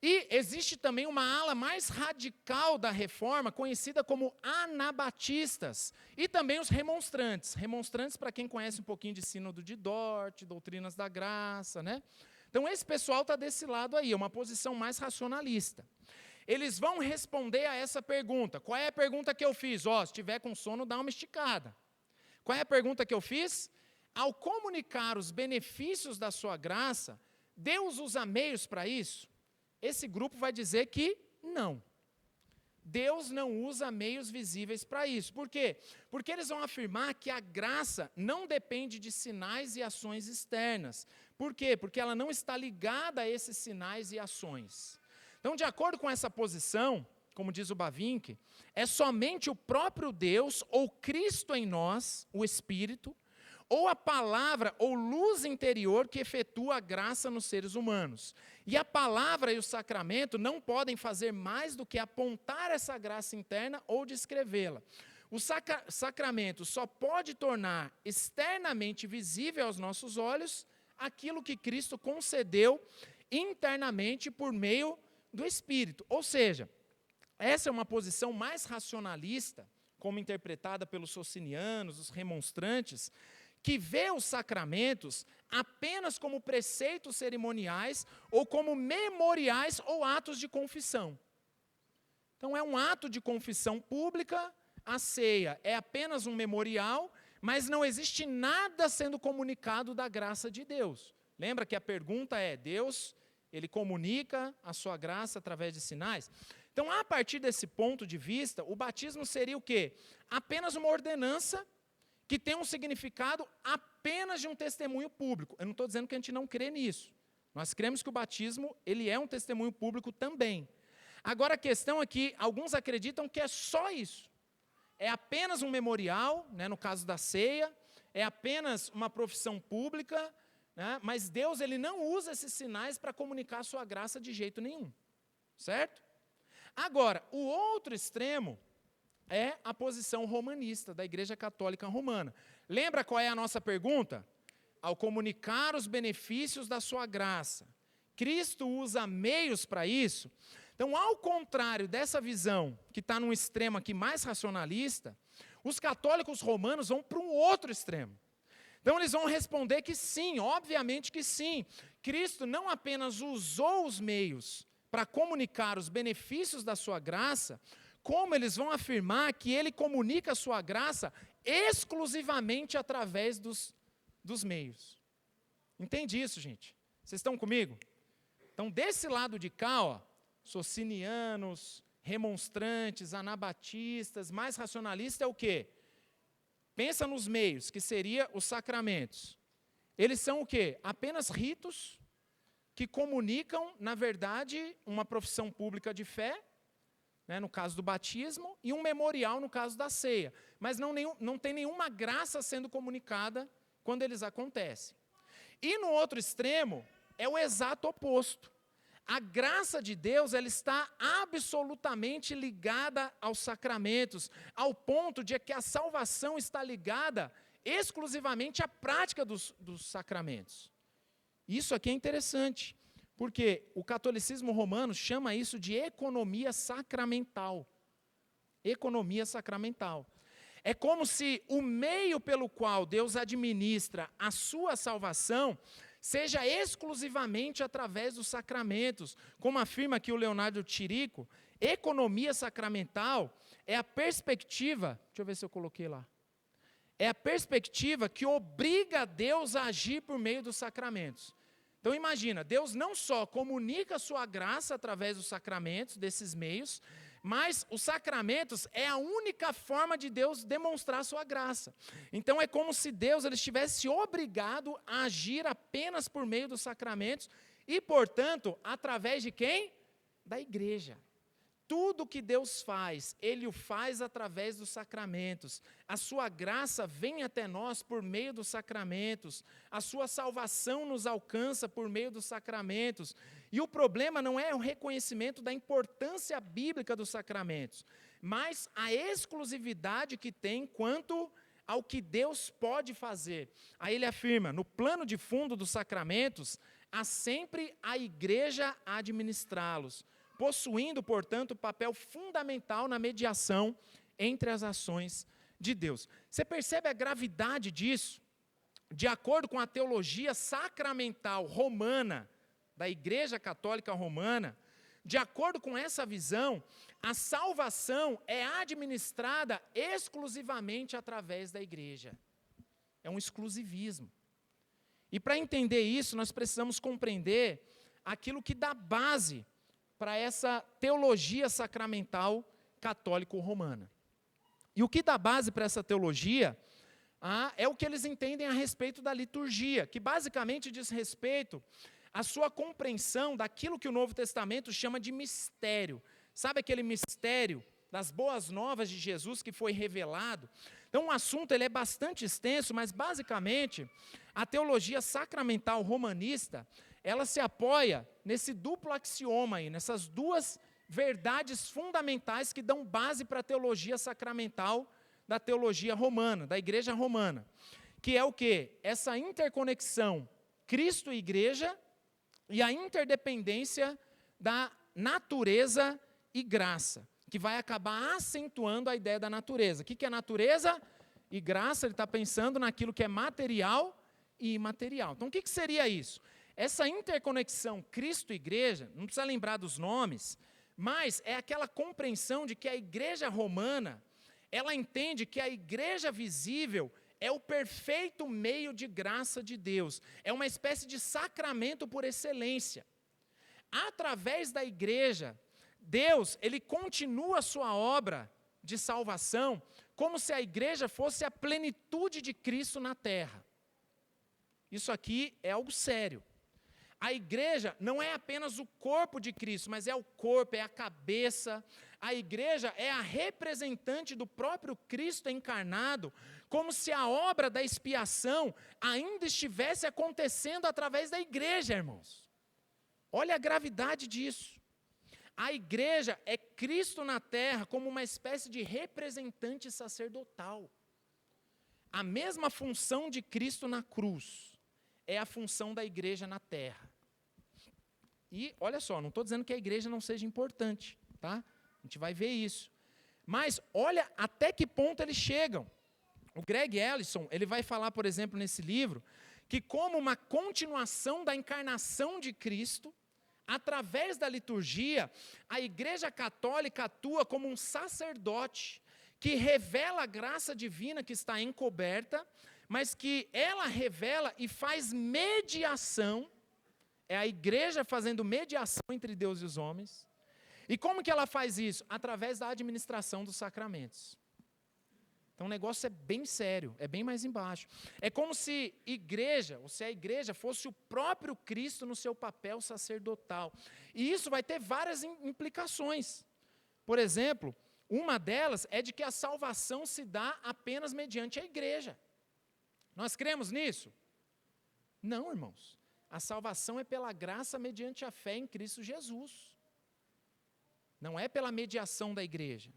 E existe também uma ala mais radical da reforma, conhecida como anabatistas, e também os remonstrantes. Remonstrantes, para quem conhece um pouquinho de sínodo de Dort, doutrinas da graça, né? Então, esse pessoal está desse lado aí, é uma posição mais racionalista. Eles vão responder a essa pergunta. Qual é a pergunta que eu fiz? Se estiver com sono, dá uma esticada. Qual é a pergunta que eu fiz? Ao comunicar os benefícios da sua graça, Deus usa meios para isso? Esse grupo vai dizer que não. Deus não usa meios visíveis para isso. Por quê? Porque eles vão afirmar que a graça não depende de sinais e ações externas. Por quê? Porque ela não está ligada a esses sinais e ações. Então, de acordo com essa posição, como diz o Bavinck, é somente o próprio Deus, ou Cristo em nós, o Espírito, ou a palavra ou luz interior que efetua a graça nos seres humanos. E a palavra e o sacramento não podem fazer mais do que apontar essa graça interna ou descrevê-la. O sacramento só pode tornar externamente visível aos nossos olhos aquilo que Cristo concedeu internamente por meio do Espírito. Ou seja, essa é uma posição mais racionalista, como interpretada pelos socinianos, os remonstrantes, que vê os sacramentos apenas como preceitos cerimoniais ou como memoriais ou atos de confissão. Então, é um ato de confissão pública, a ceia é apenas um memorial, mas não existe nada sendo comunicado da graça de Deus. Lembra que a pergunta é, Deus, Ele comunica a sua graça através de sinais? Então, a partir desse ponto de vista, o batismo seria o quê? Apenas uma ordenança que tem um significado apenas de um testemunho público. Eu não estou dizendo que a gente não crê nisso. Nós cremos que o batismo, ele é um testemunho público também. Agora, a questão é que alguns acreditam que é só isso. É apenas um memorial, né, no caso da ceia, é apenas uma profissão pública, né, mas Deus, ele não usa esses sinais para comunicar a sua graça de jeito nenhum. Certo? Agora, o outro extremo é a posição romanista, da Igreja Católica Romana. Lembra qual é a nossa pergunta? Ao comunicar os benefícios da sua graça, Cristo usa meios para isso? Então, ao contrário dessa visão, que está num extremo aqui mais racionalista, os católicos romanos vão para um outro extremo. Então, eles vão responder que sim, obviamente que sim. Cristo não apenas usou os meios para comunicar os benefícios da sua graça, como eles vão afirmar que ele comunica a sua graça exclusivamente através dos meios? Entende isso, gente? Vocês estão comigo? Então, desse lado de cá, ó, socinianos, remonstrantes, anabatistas, mais racionalistas é o quê? Pensa nos meios, que seria os sacramentos. Eles são o quê? Apenas ritos que comunicam, na verdade, uma profissão pública de fé, né, no caso do batismo, e um memorial no caso da ceia. Mas não tem nenhuma graça sendo comunicada quando eles acontecem. E no outro extremo, é o exato oposto. A graça de Deus, ela está absolutamente ligada aos sacramentos, ao ponto de que a salvação está ligada exclusivamente à prática dos sacramentos. Isso aqui é interessante, porque o catolicismo romano chama isso de economia sacramental. Economia sacramental. É como se o meio pelo qual Deus administra a sua salvação seja exclusivamente através dos sacramentos. Como afirma aqui o Leonardo Chirico, economia sacramental é a perspectiva, deixa eu ver se eu coloquei lá, é a perspectiva que obriga Deus a agir por meio dos sacramentos. Então imagina, Deus não só comunica a sua graça através dos sacramentos, desses meios, mas os sacramentos é a única forma de Deus demonstrar a sua graça. Então é como se Deus ele estivesse obrigado a agir apenas por meio dos sacramentos e, portanto, através de quem? Da igreja. Tudo que Deus faz, Ele o faz através dos sacramentos. A sua graça vem até nós por meio dos sacramentos. A sua salvação nos alcança por meio dos sacramentos. E o problema não é o reconhecimento da importância bíblica dos sacramentos, mas a exclusividade que tem quanto ao que Deus pode fazer. Aí ele afirma, no plano de fundo dos sacramentos, há sempre a igreja a administrá-los, possuindo, portanto, papel fundamental na mediação entre as ações de Deus. Você percebe a gravidade disso? De acordo com a teologia sacramental romana, da Igreja Católica Romana, de acordo com essa visão, a salvação é administrada exclusivamente através da igreja. É um exclusivismo. E para entender isso, nós precisamos compreender aquilo que dá base para essa teologia sacramental católico-romana. E o que dá base para essa teologia é o que eles entendem a respeito da liturgia, que basicamente diz respeito à sua compreensão daquilo que o Novo Testamento chama de mistério. Sabe aquele mistério das boas novas de Jesus que foi revelado? Então o assunto ele é bastante extenso, mas basicamente a teologia sacramental romanista, ela se apoia nesse duplo axioma aí, nessas duas verdades fundamentais que dão base para a teologia sacramental da teologia romana, da igreja romana, que é o quê? Essa interconexão Cristo e igreja e a interdependência da natureza e graça, que vai acabar acentuando a ideia da natureza. O que é natureza e graça? Ele está pensando naquilo que é material e imaterial. Então, o que seria isso? Essa interconexão Cristo-igreja, não precisa lembrar dos nomes, mas é aquela compreensão de que a igreja romana, ela entende que a igreja visível é o perfeito meio de graça de Deus, é uma espécie de sacramento por excelência. Através da igreja, Deus, ele continua a sua obra de salvação, como se a igreja fosse a plenitude de Cristo na terra. Isso aqui é algo sério. A igreja não é apenas o corpo de Cristo, mas é o corpo, é a cabeça. A igreja é a representante do próprio Cristo encarnado, como se a obra da expiação ainda estivesse acontecendo através da igreja, irmãos. Olha a gravidade disso. A igreja é Cristo na terra como uma espécie de representante sacerdotal. A mesma função de Cristo na cruz é a função da igreja na terra. E, olha só, não estou dizendo que a igreja não seja importante, tá? A gente vai ver isso. Mas, olha até que ponto eles chegam. O Greg Ellison, ele vai falar, por exemplo, nesse livro, que como uma continuação da encarnação de Cristo, Através da liturgia, a Igreja Católica atua como um sacerdote que revela a graça divina que está encoberta, mas que ela revela e faz mediação. É a igreja fazendo mediação entre Deus e os homens. E como que ela faz isso? Através da administração dos sacramentos. Então o negócio é bem sério, é bem mais embaixo. É como se igreja, ou se a igreja fosse o próprio Cristo no seu papel sacerdotal. E isso vai ter várias implicações. Por exemplo, uma delas é de que a salvação se dá apenas mediante a igreja. Nós cremos nisso? Não, irmãos. A salvação é pela graça mediante a fé em Cristo Jesus. Não é pela mediação da igreja.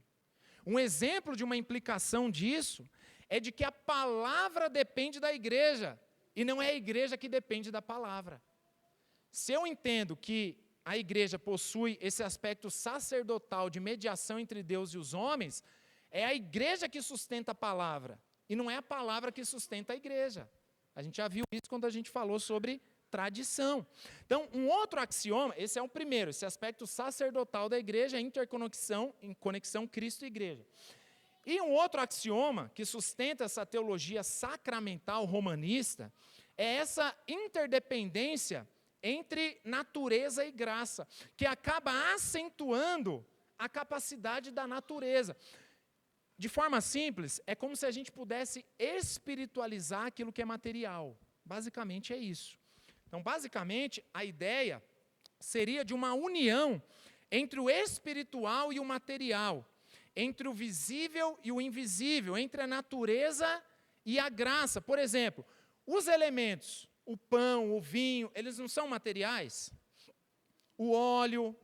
Um exemplo de uma implicação disso é de que a palavra depende da igreja e não é a igreja que depende da palavra. Se eu entendo que a igreja possui esse aspecto sacerdotal de mediação entre Deus e os homens, é a igreja que sustenta a palavra e não é a palavra que sustenta a igreja. A gente já viu isso quando a gente falou sobre tradição. Então, um outro axioma, esse é o primeiro, esse aspecto sacerdotal da igreja, a interconexão, em conexão Cristo e igreja. E um outro axioma que sustenta essa teologia sacramental romanista é essa interdependência entre natureza e graça, que acaba acentuando a capacidade da natureza. De forma simples, é como se a gente pudesse espiritualizar aquilo que é material. Basicamente é isso. Então, basicamente, a ideia seria de uma união entre o espiritual e o material, entre o visível e o invisível, entre a natureza e a graça. Por exemplo, os elementos, o pão, o vinho, eles não são materiais? O óleo,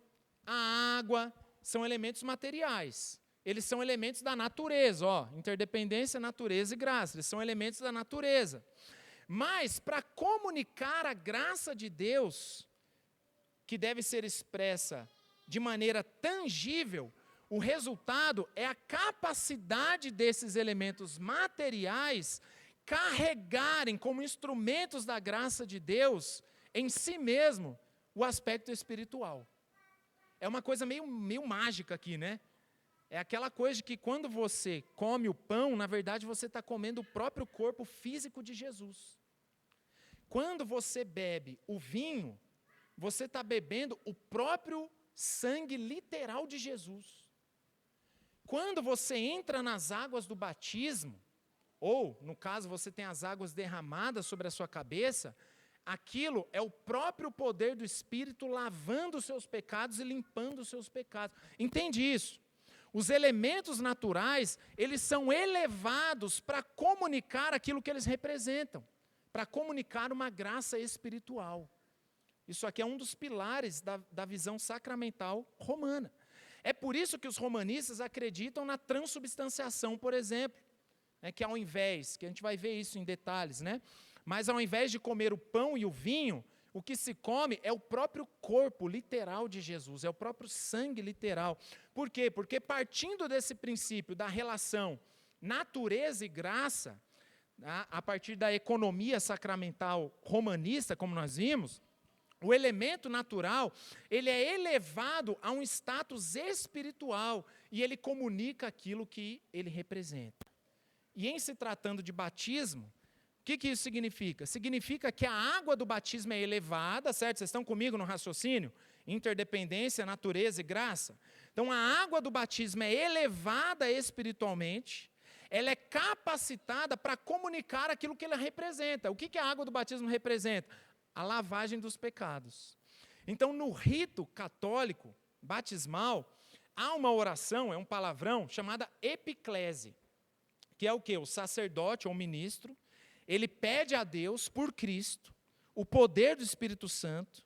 a água, são elementos materiais. Eles são elementos da natureza, interdependência, natureza e graça. Eles são elementos da natureza. Mas, para comunicar a graça de Deus, que deve ser expressa de maneira tangível, o resultado é a capacidade desses elementos materiais carregarem como instrumentos da graça de Deus em si mesmo o aspecto espiritual. É uma coisa meio mágica aqui, né? É aquela coisa de que quando você come o pão, na verdade você está comendo o próprio corpo físico de Jesus. Quando você bebe o vinho, você está bebendo o próprio sangue literal de Jesus. Quando você entra nas águas do batismo, ou, no caso, você tem as águas derramadas sobre a sua cabeça, aquilo é o próprio poder do Espírito lavando os seus pecados e limpando os seus pecados. Entende isso? Os elementos naturais, eles são elevados para comunicar aquilo que eles representam, para comunicar uma graça espiritual. Isso aqui é um dos pilares da visão sacramental romana. É por isso que os romanistas acreditam na transubstanciação, por exemplo, que ao invés, que a gente vai ver isso em detalhes, mas ao invés de comer o pão e o vinho, o que se come é o próprio corpo literal de Jesus, é o próprio sangue literal. Por quê? Porque partindo desse princípio da relação natureza e graça, a partir da economia sacramental romanista, como nós vimos, o elemento natural, ele é elevado a um status espiritual e ele comunica aquilo que ele representa. E em se tratando de batismo, o que isso significa? Significa que a água do batismo é elevada, certo? Vocês estão comigo no raciocínio? Interdependência, natureza e graça. Então, a água do batismo é elevada espiritualmente, ela é capacitada para comunicar aquilo que ela representa. O que a água do batismo representa? A lavagem dos pecados. Então, no rito católico batismal, há uma oração, é um palavrão, chamada epiclese, que é o quê? O sacerdote ou ministro, ele pede a Deus, por Cristo, o poder do Espírito Santo,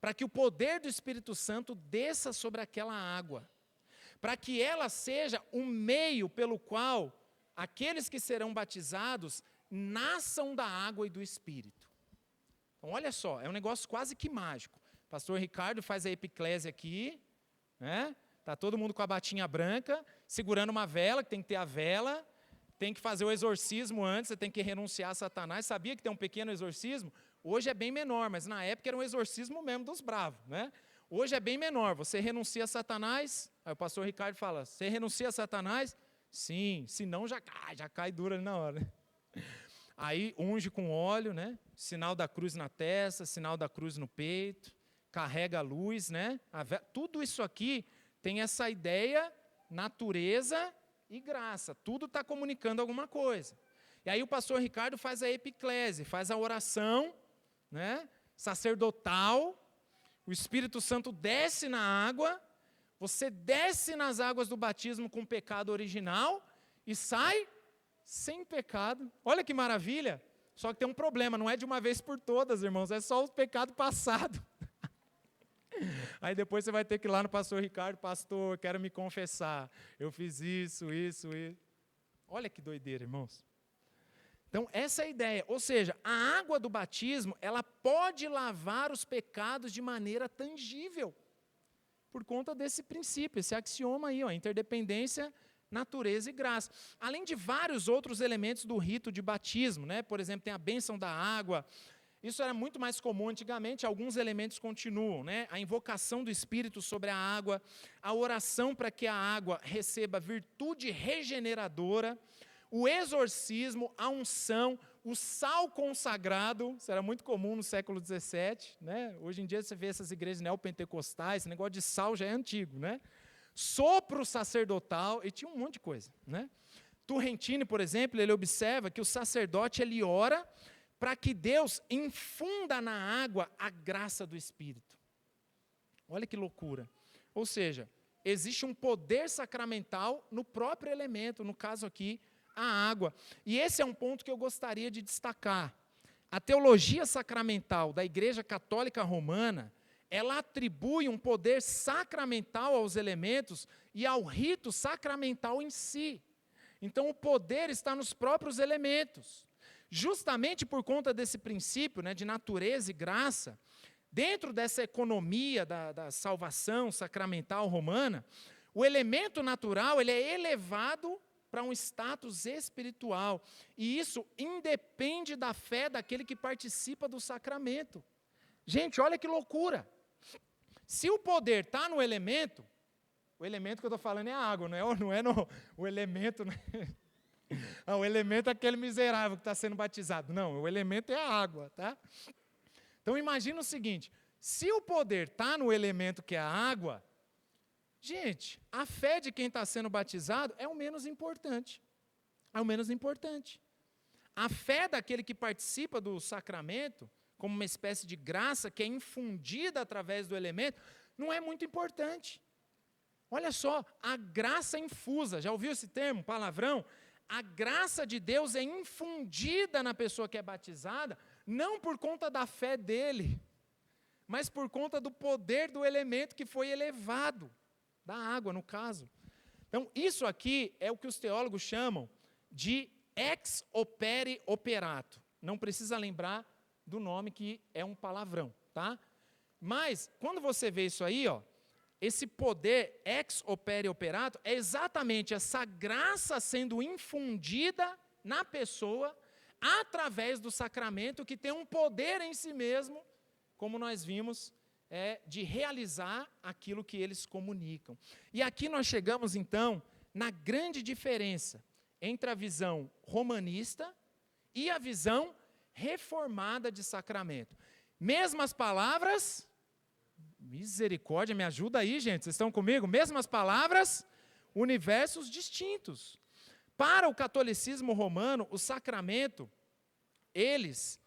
para que o poder do Espírito Santo desça sobre aquela água, para que ela seja um meio pelo qual aqueles que serão batizados nasçam da água e do Espírito. Então, olha só, é um negócio quase que mágico. O pastor Ricardo faz a epiclese aqui, está todo mundo com a batinha branca, segurando uma vela, que tem que ter a vela, tem que fazer o exorcismo antes, você tem que renunciar a Satanás. Sabia que tem um pequeno exorcismo? Hoje é bem menor, mas na época era um exorcismo mesmo dos bravos. Hoje é bem menor, você renuncia a Satanás, aí o pastor Ricardo fala, você renuncia a Satanás? Sim, senão já cai dura ali na hora. Aí unge com óleo, né? Sinal da cruz na testa, sinal da cruz no peito, carrega a luz, né? Tudo isso aqui tem essa ideia, natureza e graça. Tudo está comunicando alguma coisa. E aí o pastor Ricardo faz a epiclese, faz a oração, né? Sacerdotal. O Espírito Santo desce na água, você desce nas águas do batismo com o pecado original e sai sem pecado. Olha que maravilha! Só que tem um problema, não é de uma vez por todas, irmãos, é só o pecado passado. Aí depois você vai ter que ir lá no pastor Ricardo, pastor, quero me confessar, eu fiz isso. Olha que doideira, irmãos. Então, essa é a ideia. Ou seja, a água do batismo, ela pode lavar os pecados de maneira tangível, por conta desse princípio, esse axioma aí, ó, interdependência, natureza e graça. Além de vários outros elementos do rito de batismo, né? Por exemplo, tem a bênção da água. Isso era muito mais comum antigamente, alguns elementos continuam, né? A invocação do Espírito sobre a água, a oração para que a água receba virtude regeneradora, o exorcismo, a unção, o sal consagrado, isso era muito comum no século XVII, né? Hoje em dia você vê essas igrejas neopentecostais, esse negócio de sal já é antigo, né? Sopro sacerdotal, e tinha um monte de coisa, né? Turrentini, por exemplo, ele observa que o sacerdote, ele ora para que Deus infunda na água a graça do Espírito. Olha que loucura. Ou seja, existe um poder sacramental no próprio elemento, no caso aqui, a água. E esse é um ponto que eu gostaria de destacar. A teologia sacramental da Igreja Católica Romana, ela atribui um poder sacramental aos elementos e ao rito sacramental em si. Então, o poder está nos próprios elementos. Justamente por conta desse princípio, né, de natureza e graça, dentro dessa economia da salvação sacramental romana, o elemento natural ele é elevado para um status espiritual. E isso independe da fé daquele que participa do sacramento. Gente, olha que loucura. Se o poder está no elemento, o elemento que eu estou falando é a água, não é o elemento... Né? O elemento é aquele miserável que está sendo batizado. Não, o elemento é a água, tá? Então imagina o seguinte, se o poder está no elemento que é a água, gente, a fé de quem está sendo batizado é o menos importante. É o menos importante. A fé daquele que participa do sacramento, como uma espécie de graça que é infundida através do elemento, não é muito importante. Olha só, a graça infusa, já ouviu esse termo, palavrão? A graça de Deus é infundida na pessoa que é batizada, não por conta da fé dele, mas por conta do poder do elemento que foi elevado, da água, no caso. Então, isso aqui é o que os teólogos chamam de ex opere operato. Não precisa lembrar do nome, que é um palavrão, tá? Mas, quando você vê isso aí, ó, esse poder ex opere operato é exatamente essa graça sendo infundida na pessoa através do sacramento, que tem um poder em si mesmo, como nós vimos, de realizar aquilo que eles comunicam. E aqui nós chegamos, então, na grande diferença entre a visão romanista e a visão reformada de sacramento. Mesmas palavras... Misericórdia, me ajuda aí, gente, vocês estão comigo? Mesmas palavras, universos distintos. Para o catolicismo romano, o sacramento, eles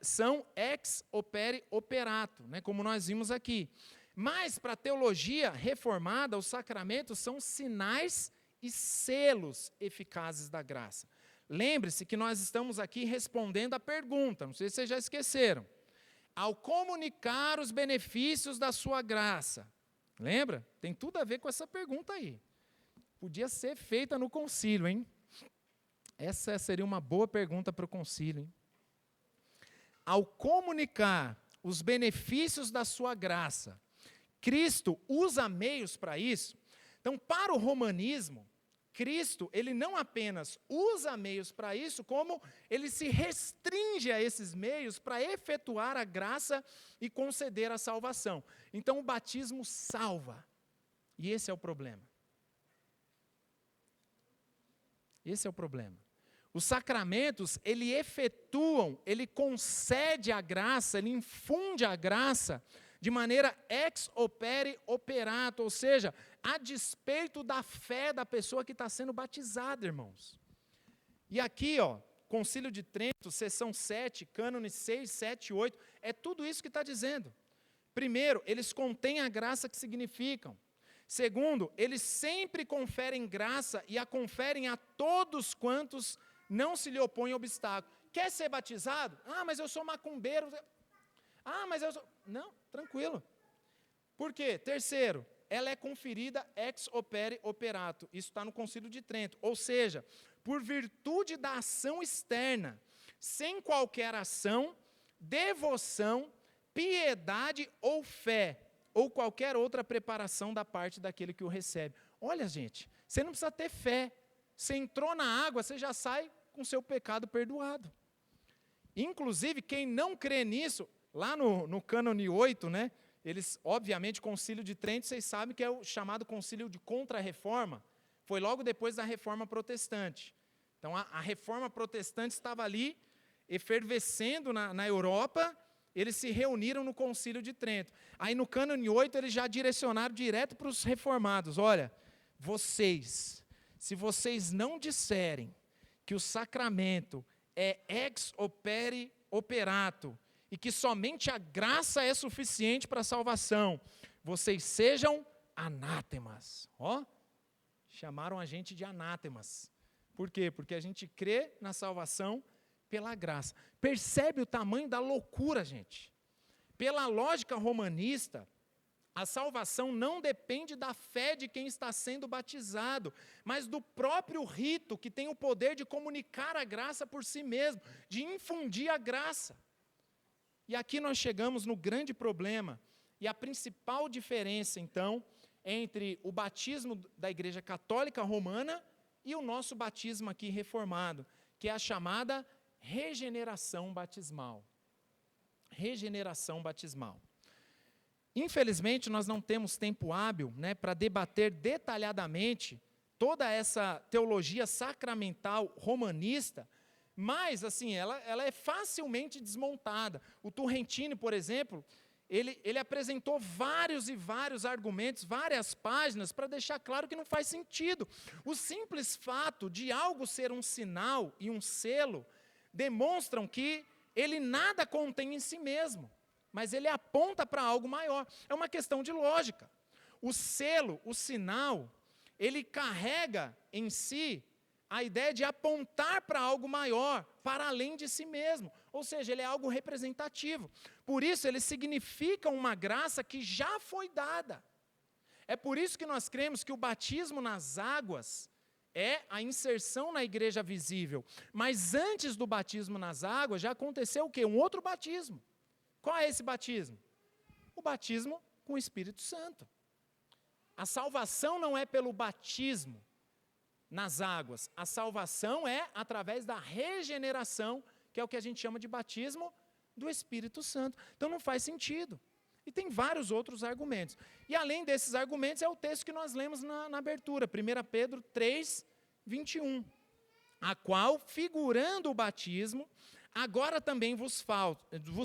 são ex opere operato, né, como nós vimos aqui. Mas, para a teologia reformada, os sacramentos são sinais e selos eficazes da graça. Lembre-se que nós estamos aqui respondendo a pergunta, não sei se vocês já esqueceram. Ao comunicar os benefícios da sua graça. Lembra? Tem tudo a ver com essa pergunta aí. Podia ser feita no concílio, hein? Essa seria uma boa pergunta para o concílio, hein? Ao comunicar os benefícios da sua graça, Cristo usa meios para isso. Então, para o romanismo, Cristo, ele não apenas usa meios para isso, como ele se restringe a esses meios para efetuar a graça e conceder a salvação. Então, o batismo salva. E esse é o problema. Esse é o problema. Os sacramentos, ele efetuam, ele concede a graça, ele infunde a graça de maneira ex opere operato, ou seja, a despeito da fé da pessoa que está sendo batizada, irmãos. E aqui, Concílio de Trento, seção 7, cânones 6, 7 e 8, é tudo isso que está dizendo. Primeiro, eles contêm a graça que significam. Segundo, eles sempre conferem graça e a conferem a todos quantos não se lhe opõem obstáculo. Quer ser batizado? Mas eu sou macumbeiro. Mas eu sou... Não, tranquilo. Por quê? Terceiro, ela é conferida ex opere operato. Isso está no Concílio de Trento. Ou seja, por virtude da ação externa, sem qualquer ação, devoção, piedade ou fé, ou qualquer outra preparação da parte daquele que o recebe. Olha, gente, você não precisa ter fé. Você entrou na água, você já sai com seu pecado perdoado. Inclusive, quem não crê nisso, lá no cânone 8, né, eles, obviamente, Concílio de Trento, vocês sabem que é o chamado Concílio de Contra-Reforma, foi logo depois da Reforma Protestante. Então, a Reforma Protestante estava ali, efervescendo na Europa, eles se reuniram no Concílio de Trento. Aí no cânone 8 eles já direcionaram direto para os reformados. Olha, se vocês não disserem que o sacramento é ex opere operato e que somente a graça é suficiente para a salvação, vocês sejam anátemas. Chamaram a gente de anátemas. Por quê? Porque a gente crê na salvação pela graça. Percebe o tamanho da loucura, gente? Pela lógica romanista, a salvação não depende da fé de quem está sendo batizado, mas do próprio rito, que tem o poder de comunicar a graça por si mesmo, de infundir a graça. E aqui nós chegamos no grande problema, e a principal diferença, então, entre o batismo da Igreja Católica Romana e o nosso batismo aqui reformado, que é a chamada regeneração batismal. Regeneração batismal. Infelizmente, nós não temos tempo hábil, para debater detalhadamente toda essa teologia sacramental romanista, mas, assim, ela é facilmente desmontada. O Turrentini, por exemplo, ele apresentou vários e vários argumentos, várias páginas, para deixar claro que não faz sentido. O simples fato de algo ser um sinal e um selo demonstram que ele nada contém em si mesmo, mas ele aponta para algo maior. É uma questão de lógica. O selo, o sinal, ele carrega em si a ideia de apontar para algo maior, para além de si mesmo. Ou seja, ele é algo representativo. Por isso, ele significa uma graça que já foi dada. É por isso que nós cremos que o batismo nas águas é a inserção na igreja visível. Mas antes do batismo nas águas, já aconteceu o quê? Um outro batismo. Qual é esse batismo? O batismo com o Espírito Santo. A salvação não é pelo batismo nas águas. A salvação é através da regeneração, que é o que a gente chama de batismo do Espírito Santo. Então não faz sentido. E tem vários outros argumentos. E além desses argumentos, é o texto que nós lemos na abertura, 1 Pedro 3, 21. A qual, figurando o batismo, agora também vos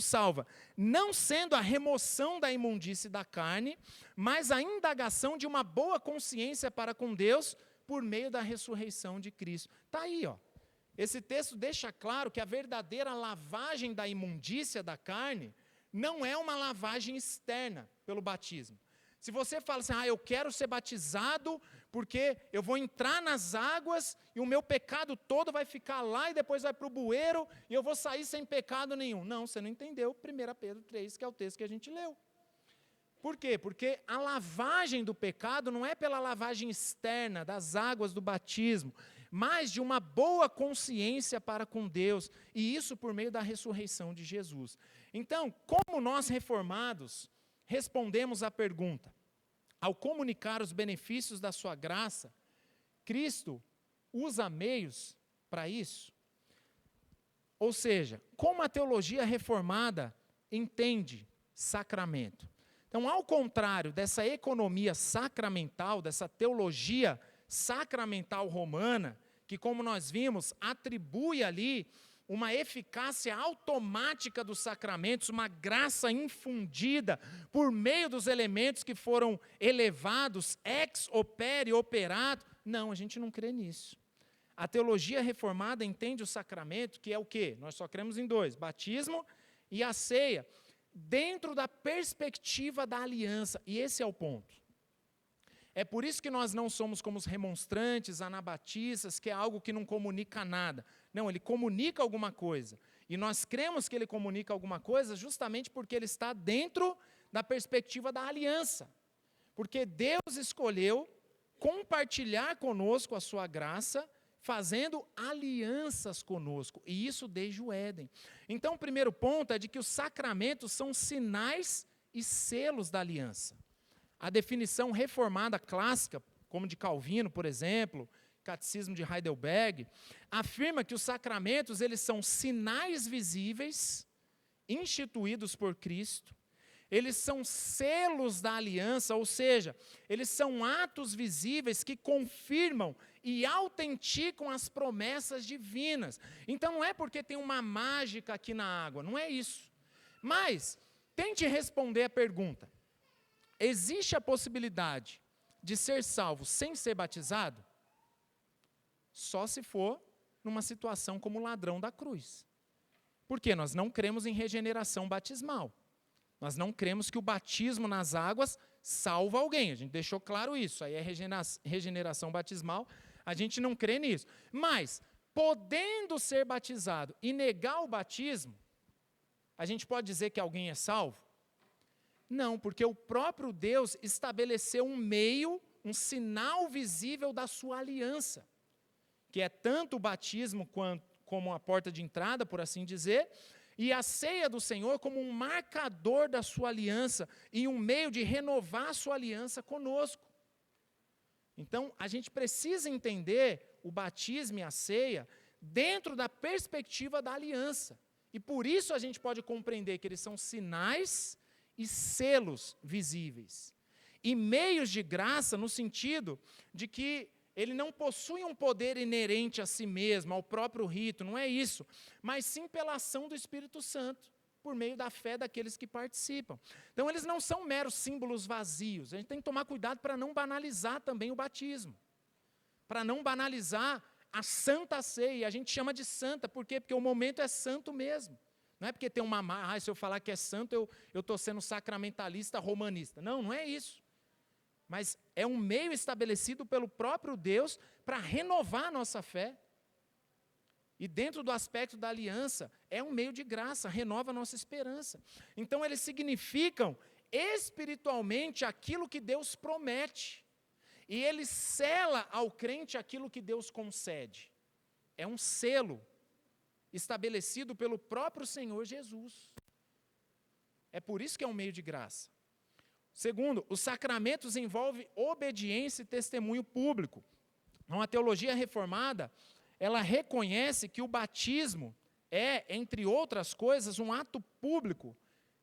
salva, não sendo a remoção da imundície da carne, mas a indagação de uma boa consciência para com Deus, por meio da ressurreição de Cristo. Está aí, Esse texto deixa claro que a verdadeira lavagem da imundícia da carne não é uma lavagem externa pelo batismo. Se você fala assim, eu quero ser batizado porque eu vou entrar nas águas e o meu pecado todo vai ficar lá e depois vai para o bueiro e eu vou sair sem pecado nenhum. Não, você não entendeu 1 Pedro 3, que é o texto que a gente leu. Por quê? Porque a lavagem do pecado não é pela lavagem externa das águas do batismo, mas de uma boa consciência para com Deus, e isso por meio da ressurreição de Jesus. Então, como nós reformados respondemos à pergunta, ao comunicar os benefícios da sua graça, Cristo usa meios para isso? Ou seja, como a teologia reformada entende sacramento? Então, ao contrário dessa economia sacramental, dessa teologia sacramental romana, que, como nós vimos, atribui ali uma eficácia automática dos sacramentos, uma graça infundida por meio dos elementos que foram elevados, ex opere, operado. Não, a gente não crê nisso. A teologia reformada entende o sacramento, que é o quê? Nós só cremos em dois, batismo e a ceia, dentro da perspectiva da aliança, e esse é o ponto. É por isso que nós não somos como os remonstrantes, anabatistas, que é algo que não comunica nada. Não, ele comunica alguma coisa. E nós cremos que ele comunica alguma coisa justamente porque ele está dentro da perspectiva da aliança. Porque Deus escolheu compartilhar conosco a sua graça, fazendo alianças conosco, e isso desde o Éden. Então, o primeiro ponto é de que os sacramentos são sinais e selos da aliança. A definição reformada clássica, como de Calvino, por exemplo, Catecismo de Heidelberg, afirma que os sacramentos eles são sinais visíveis, instituídos por Cristo, eles são selos da aliança, ou seja, eles são atos visíveis que confirmam e autenticam as promessas divinas. Então não é porque tem uma mágica aqui na água, não é isso. Mas, tente responder a pergunta: existe a possibilidade de ser salvo sem ser batizado? Só se for numa situação como o ladrão da cruz. Porque nós não cremos em regeneração batismal. Nós não cremos que o batismo nas águas salva alguém. A gente deixou claro isso. Aí é regeneração batismal, a gente não crê nisso. Mas, podendo ser batizado e negar o batismo, a gente pode dizer que alguém é salvo? Não, porque o próprio Deus estabeleceu um meio, um sinal visível da sua aliança, que é tanto o batismo como a porta de entrada, por assim dizer, e a ceia do Senhor como um marcador da sua aliança e um meio de renovar a sua aliança conosco. Então, a gente precisa entender o batismo e a ceia dentro da perspectiva da aliança. E por isso a gente pode compreender que eles são sinais e selos visíveis. E meios de graça no sentido de que ele não possui um poder inerente a si mesmo, ao próprio rito, não é isso, mas sim pela ação do Espírito Santo, por meio da fé daqueles que participam. Então, eles não são meros símbolos vazios. A gente tem que tomar cuidado para não banalizar também o batismo, para não banalizar a Santa Ceia. A gente chama de santa, por quê? Porque o momento é santo mesmo. Não é porque tem uma... se eu falar que é santo, eu estou sendo sacramentalista, romanista. Não, não é isso. Mas é um meio estabelecido pelo próprio Deus para renovar a nossa fé. E dentro do aspecto da aliança, é um meio de graça, renova a nossa esperança. Então, eles significam espiritualmente aquilo que Deus promete. E ele sela ao crente aquilo que Deus concede. É um selo estabelecido pelo próprio Senhor Jesus. É por isso que é um meio de graça. Segundo, os sacramentos envolvem obediência e testemunho público. Então, a teologia reformada, ela reconhece que o batismo é, entre outras coisas, um ato público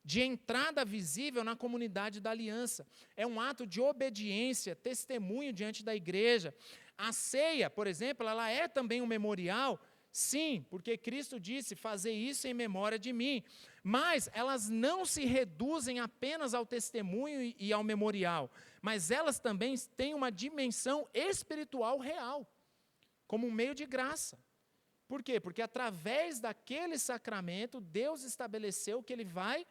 de entrada visível na comunidade da aliança. É um ato de obediência, testemunho diante da igreja. A ceia, por exemplo, ela é também um memorial. Sim, porque Cristo disse, fazer isso em memória de mim. Mas elas não se reduzem apenas ao testemunho e ao memorial, mas elas também têm uma dimensão espiritual real, como um meio de graça. Por quê? Porque através daquele sacramento, Deus estabeleceu que Ele vai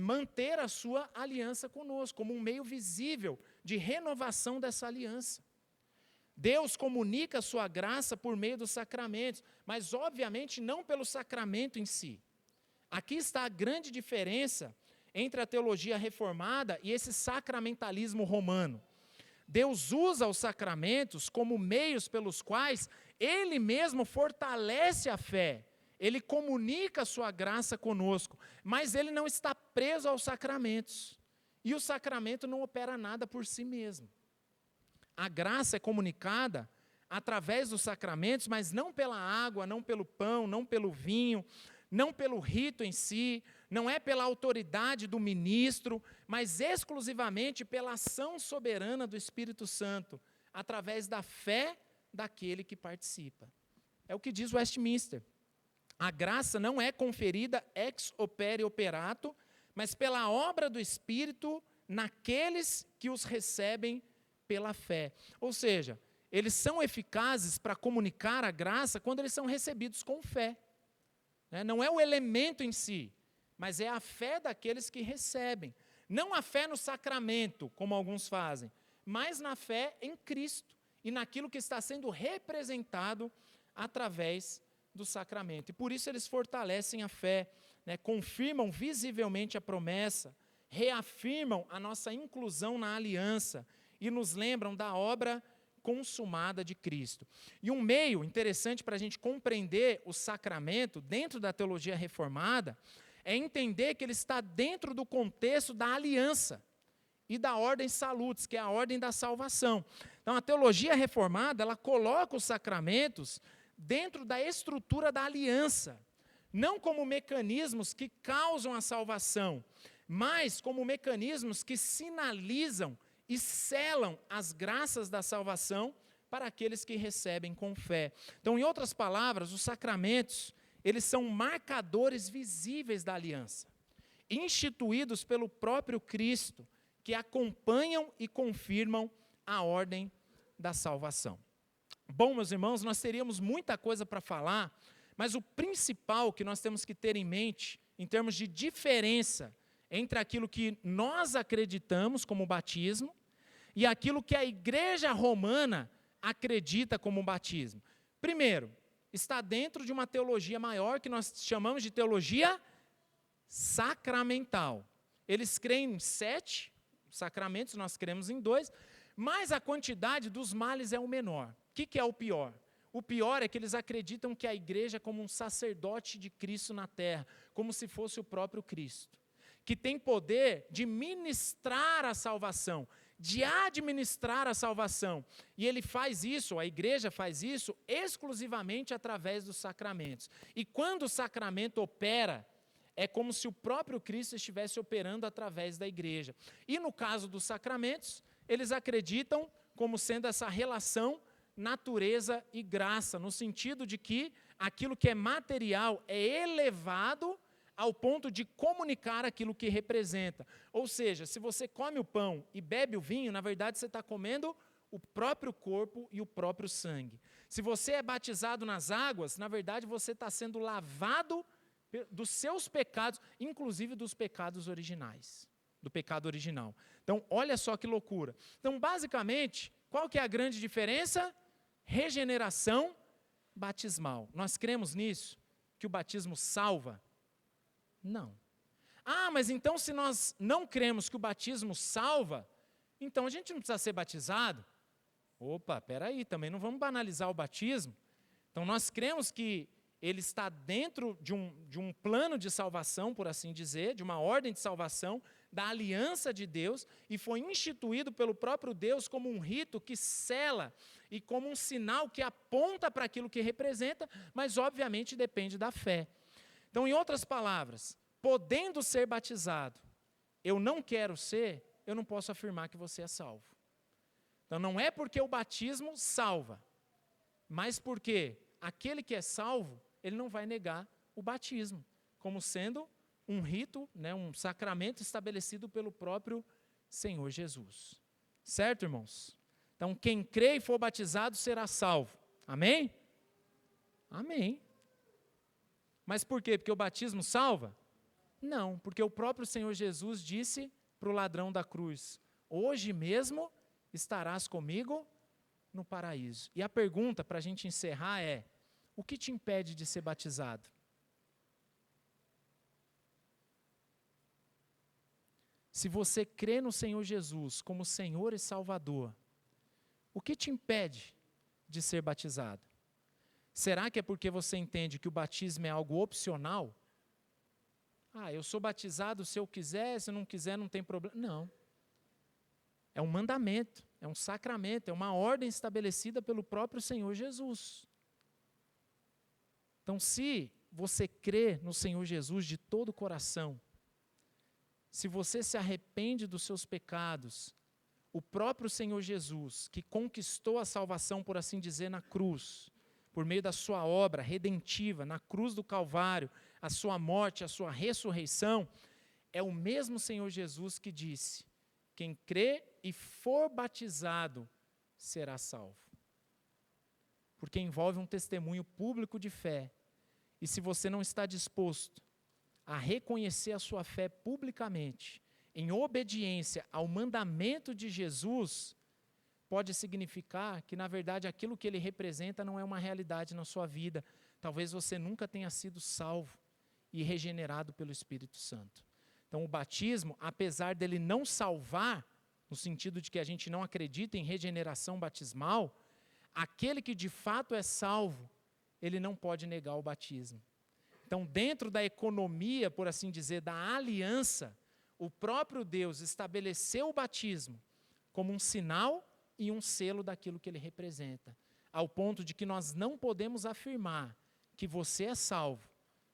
manter a sua aliança conosco, como um meio visível de renovação dessa aliança. Deus comunica a sua graça por meio dos sacramentos, mas obviamente não pelo sacramento em si. Aqui está a grande diferença entre a teologia reformada e esse sacramentalismo romano. Deus usa os sacramentos como meios pelos quais Ele mesmo fortalece a fé. Ele comunica a sua graça conosco, mas Ele não está preso aos sacramentos. E o sacramento não opera nada por si mesmo. A graça é comunicada através dos sacramentos, mas não pela água, não pelo pão, não pelo vinho, não pelo rito em si, não é pela autoridade do ministro, mas exclusivamente pela ação soberana do Espírito Santo, através da fé daquele que participa. É o que diz Westminster. A graça não é conferida ex opere operato, mas pela obra do Espírito naqueles que os recebem pela fé. Ou seja, eles são eficazes para comunicar a graça quando eles são recebidos com fé. Não é o elemento em si, mas é a fé daqueles que recebem. Não a fé no sacramento, como alguns fazem, mas na fé em Cristo e naquilo que está sendo representado através do sacramento. E por isso eles fortalecem a fé, confirmam visivelmente a promessa, reafirmam a nossa inclusão na aliança e nos lembram da obra consumada de Cristo. E um meio interessante para a gente compreender o sacramento dentro da teologia reformada é entender que ele está dentro do contexto da aliança e da ordem salutis, que é a ordem da salvação. Então, a teologia reformada, ela coloca os sacramentos dentro da estrutura da aliança, não como mecanismos que causam a salvação, mas como mecanismos que sinalizam e selam as graças da salvação para aqueles que recebem com fé. Então, em outras palavras, os sacramentos, eles são marcadores visíveis da aliança, instituídos pelo próprio Cristo, que acompanham e confirmam a ordem da salvação. Bom, meus irmãos, nós teríamos muita coisa para falar, mas o principal que nós temos que ter em mente, em termos de diferença entre aquilo que nós acreditamos como batismo e aquilo que a Igreja Romana acredita como batismo. Primeiro, está dentro de uma teologia maior que nós chamamos de teologia sacramental. Eles creem em 7 sacramentos, nós cremos em 2, mas a quantidade dos males é o menor. O que é o pior? O pior é que eles acreditam que a igreja é como um sacerdote de Cristo na terra, como se fosse o próprio Cristo, que tem poder de ministrar a salvação, de administrar a salvação. E ele faz isso, a igreja faz isso, exclusivamente através dos sacramentos. E quando o sacramento opera, é como se o próprio Cristo estivesse operando através da igreja. E no caso dos sacramentos, eles acreditam como sendo essa relação natureza e graça, no sentido de que aquilo que é material é elevado ao ponto de comunicar aquilo que representa. Ou seja, se você come o pão e bebe o vinho, na verdade você está comendo o próprio corpo e o próprio sangue. Se você é batizado nas águas, na verdade você está sendo lavado dos seus pecados, inclusive dos pecados originais, do pecado original. Então, olha só que loucura. Então, basicamente, qual que é a grande diferença? Regeneração batismal. Nós cremos nisso? Que o batismo salva? Não. Ah, mas então se nós não cremos que o batismo salva, então a gente não precisa ser batizado? Opa, peraí, também não vamos banalizar o batismo. Então nós cremos que ele está dentro de um plano de salvação, por assim dizer, de uma ordem de salvação, da aliança de Deus, e foi instituído pelo próprio Deus como um rito que sela e como um sinal que aponta para aquilo que representa, mas obviamente depende da fé. Então, em outras palavras, podendo ser batizado, eu não quero ser, eu não posso afirmar que você é salvo. Então, não é porque o batismo salva, mas porque aquele que é salvo, ele não vai negar o batismo, como sendo um rito, um sacramento estabelecido pelo próprio Senhor Jesus. Certo, irmãos? Então, quem crê e for batizado será salvo. Amém? Amém. Mas por quê? Porque o batismo salva? Não, porque o próprio Senhor Jesus disse para o ladrão da cruz: hoje mesmo estarás comigo no paraíso. E a pergunta para a gente encerrar é: o que te impede de ser batizado? Se você crê no Senhor Jesus como Senhor e Salvador, o que te impede de ser batizado? Será que é porque você entende que o batismo é algo opcional? Ah, eu sou batizado se eu quiser, se eu não quiser não tem problema. Não. É um mandamento, é um sacramento, é uma ordem estabelecida pelo próprio Senhor Jesus. Então, se você crê no Senhor Jesus de todo o coração, se você se arrepende dos seus pecados, o próprio Senhor Jesus, que conquistou a salvação, por assim dizer, na cruz, por meio da sua obra redentiva, na cruz do Calvário, a sua morte, a sua ressurreição, é o mesmo Senhor Jesus que disse: quem crê e for batizado será salvo. Porque envolve um testemunho público de fé. E se você não está disposto a reconhecer a sua fé publicamente, em obediência ao mandamento de Jesus, pode significar que, na verdade, aquilo que ele representa não é uma realidade na sua vida. Talvez você nunca tenha sido salvo e regenerado pelo Espírito Santo. Então, o batismo, apesar dele não salvar, no sentido de que a gente não acredita em regeneração batismal, aquele que de fato é salvo, ele não pode negar o batismo. Então, dentro da economia, por assim dizer, da aliança, o próprio Deus estabeleceu o batismo como um sinal e um selo daquilo que ele representa, ao ponto de que nós não podemos afirmar que você é salvo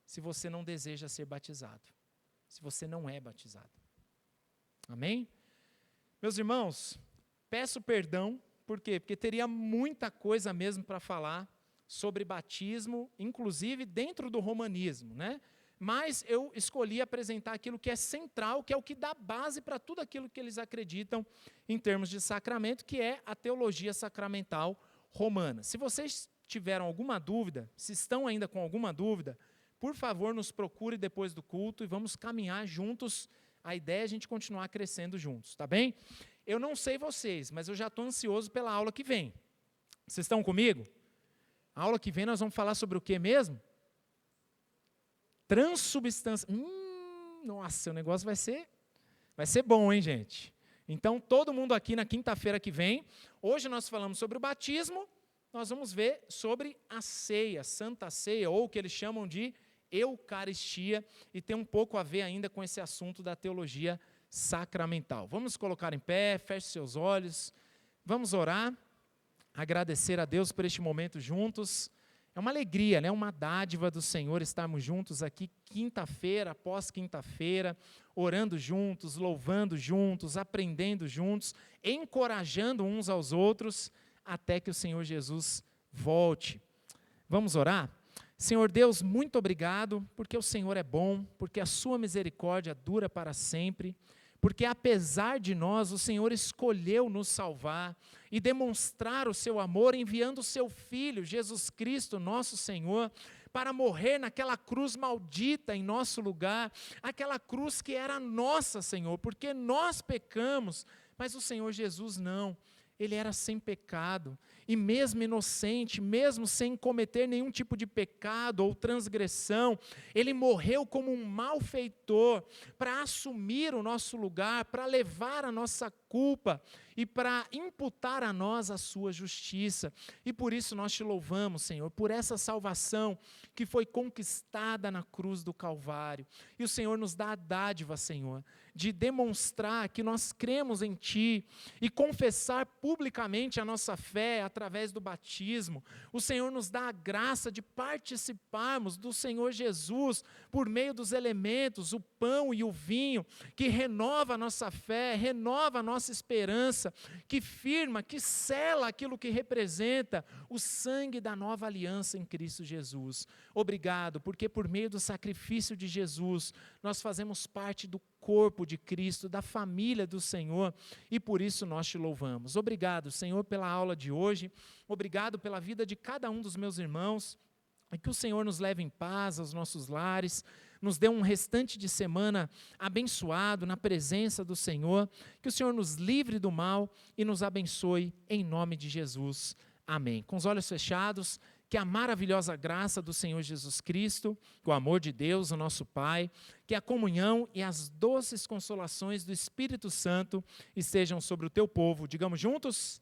se você não deseja ser batizado, se você não é batizado. Amém? Meus irmãos, peço perdão, por quê? Porque teria muita coisa mesmo para falar sobre batismo, inclusive dentro do romanismo, né? Mas eu escolhi apresentar aquilo que é central, que é o que dá base para tudo aquilo que eles acreditam em termos de sacramento, que é a teologia sacramental romana. Se vocês tiveram alguma dúvida, se estão ainda com alguma dúvida, por favor, nos procure depois do culto e vamos caminhar juntos. A ideia é a gente continuar crescendo juntos, tá bem? Eu não sei vocês, mas eu já estou ansioso pela aula que vem. Vocês estão comigo? A aula que vem nós vamos falar sobre o que mesmo? Transubstância. Nossa, o negócio vai ser bom, hein, gente? Então, todo mundo aqui na quinta-feira que vem, hoje nós falamos sobre o batismo, nós vamos ver sobre a ceia, Santa Ceia, ou o que eles chamam de Eucaristia, e tem um pouco a ver ainda com esse assunto da teologia sacramental. Vamos colocar em pé, feche seus olhos, vamos orar, agradecer a Deus por este momento juntos. É uma alegria, né? Uma dádiva do Senhor estarmos juntos aqui quinta-feira após quinta-feira, orando juntos, louvando juntos, aprendendo juntos, encorajando uns aos outros, até que o Senhor Jesus volte. Vamos orar? Senhor Deus, muito obrigado, porque o Senhor é bom, porque a sua misericórdia dura para sempre, porque apesar de nós, o Senhor escolheu nos salvar e demonstrar o seu amor enviando o seu Filho, Jesus Cristo, nosso Senhor, para morrer naquela cruz maldita em nosso lugar, aquela cruz que era nossa, Senhor, porque nós pecamos, mas o Senhor Jesus não. Ele era sem pecado, e mesmo inocente, mesmo sem cometer nenhum tipo de pecado ou transgressão, ele morreu como um malfeitor, para assumir o nosso lugar, para levar a nossa culpa, e para imputar a nós a sua justiça. E por isso nós te louvamos, Senhor, por essa salvação que foi conquistada na cruz do Calvário. E o Senhor nos dá a dádiva, Senhor, de demonstrar que nós cremos em Ti e confessar publicamente a nossa fé através do batismo. O Senhor nos dá a graça de participarmos do Senhor Jesus por meio dos elementos, o pão e o vinho, que renova a nossa fé, renova a nossa esperança, que firma, que sela aquilo que representa o sangue da nova aliança em Cristo Jesus. Obrigado, porque por meio do sacrifício de Jesus, nós fazemos parte do corpo de Cristo, da família do Senhor, e por isso nós te louvamos. Obrigado, Senhor, pela aula de hoje, obrigado pela vida de cada um dos meus irmãos, e que o Senhor nos leve em paz aos nossos lares, nos dê um restante de semana abençoado na presença do Senhor, que o Senhor nos livre do mal e nos abençoe em nome de Jesus. Amém. Com os olhos fechados, que a maravilhosa graça do Senhor Jesus Cristo, o amor de Deus, o nosso Pai, que a comunhão e as doces consolações do Espírito Santo estejam sobre o teu povo. Digamos juntos,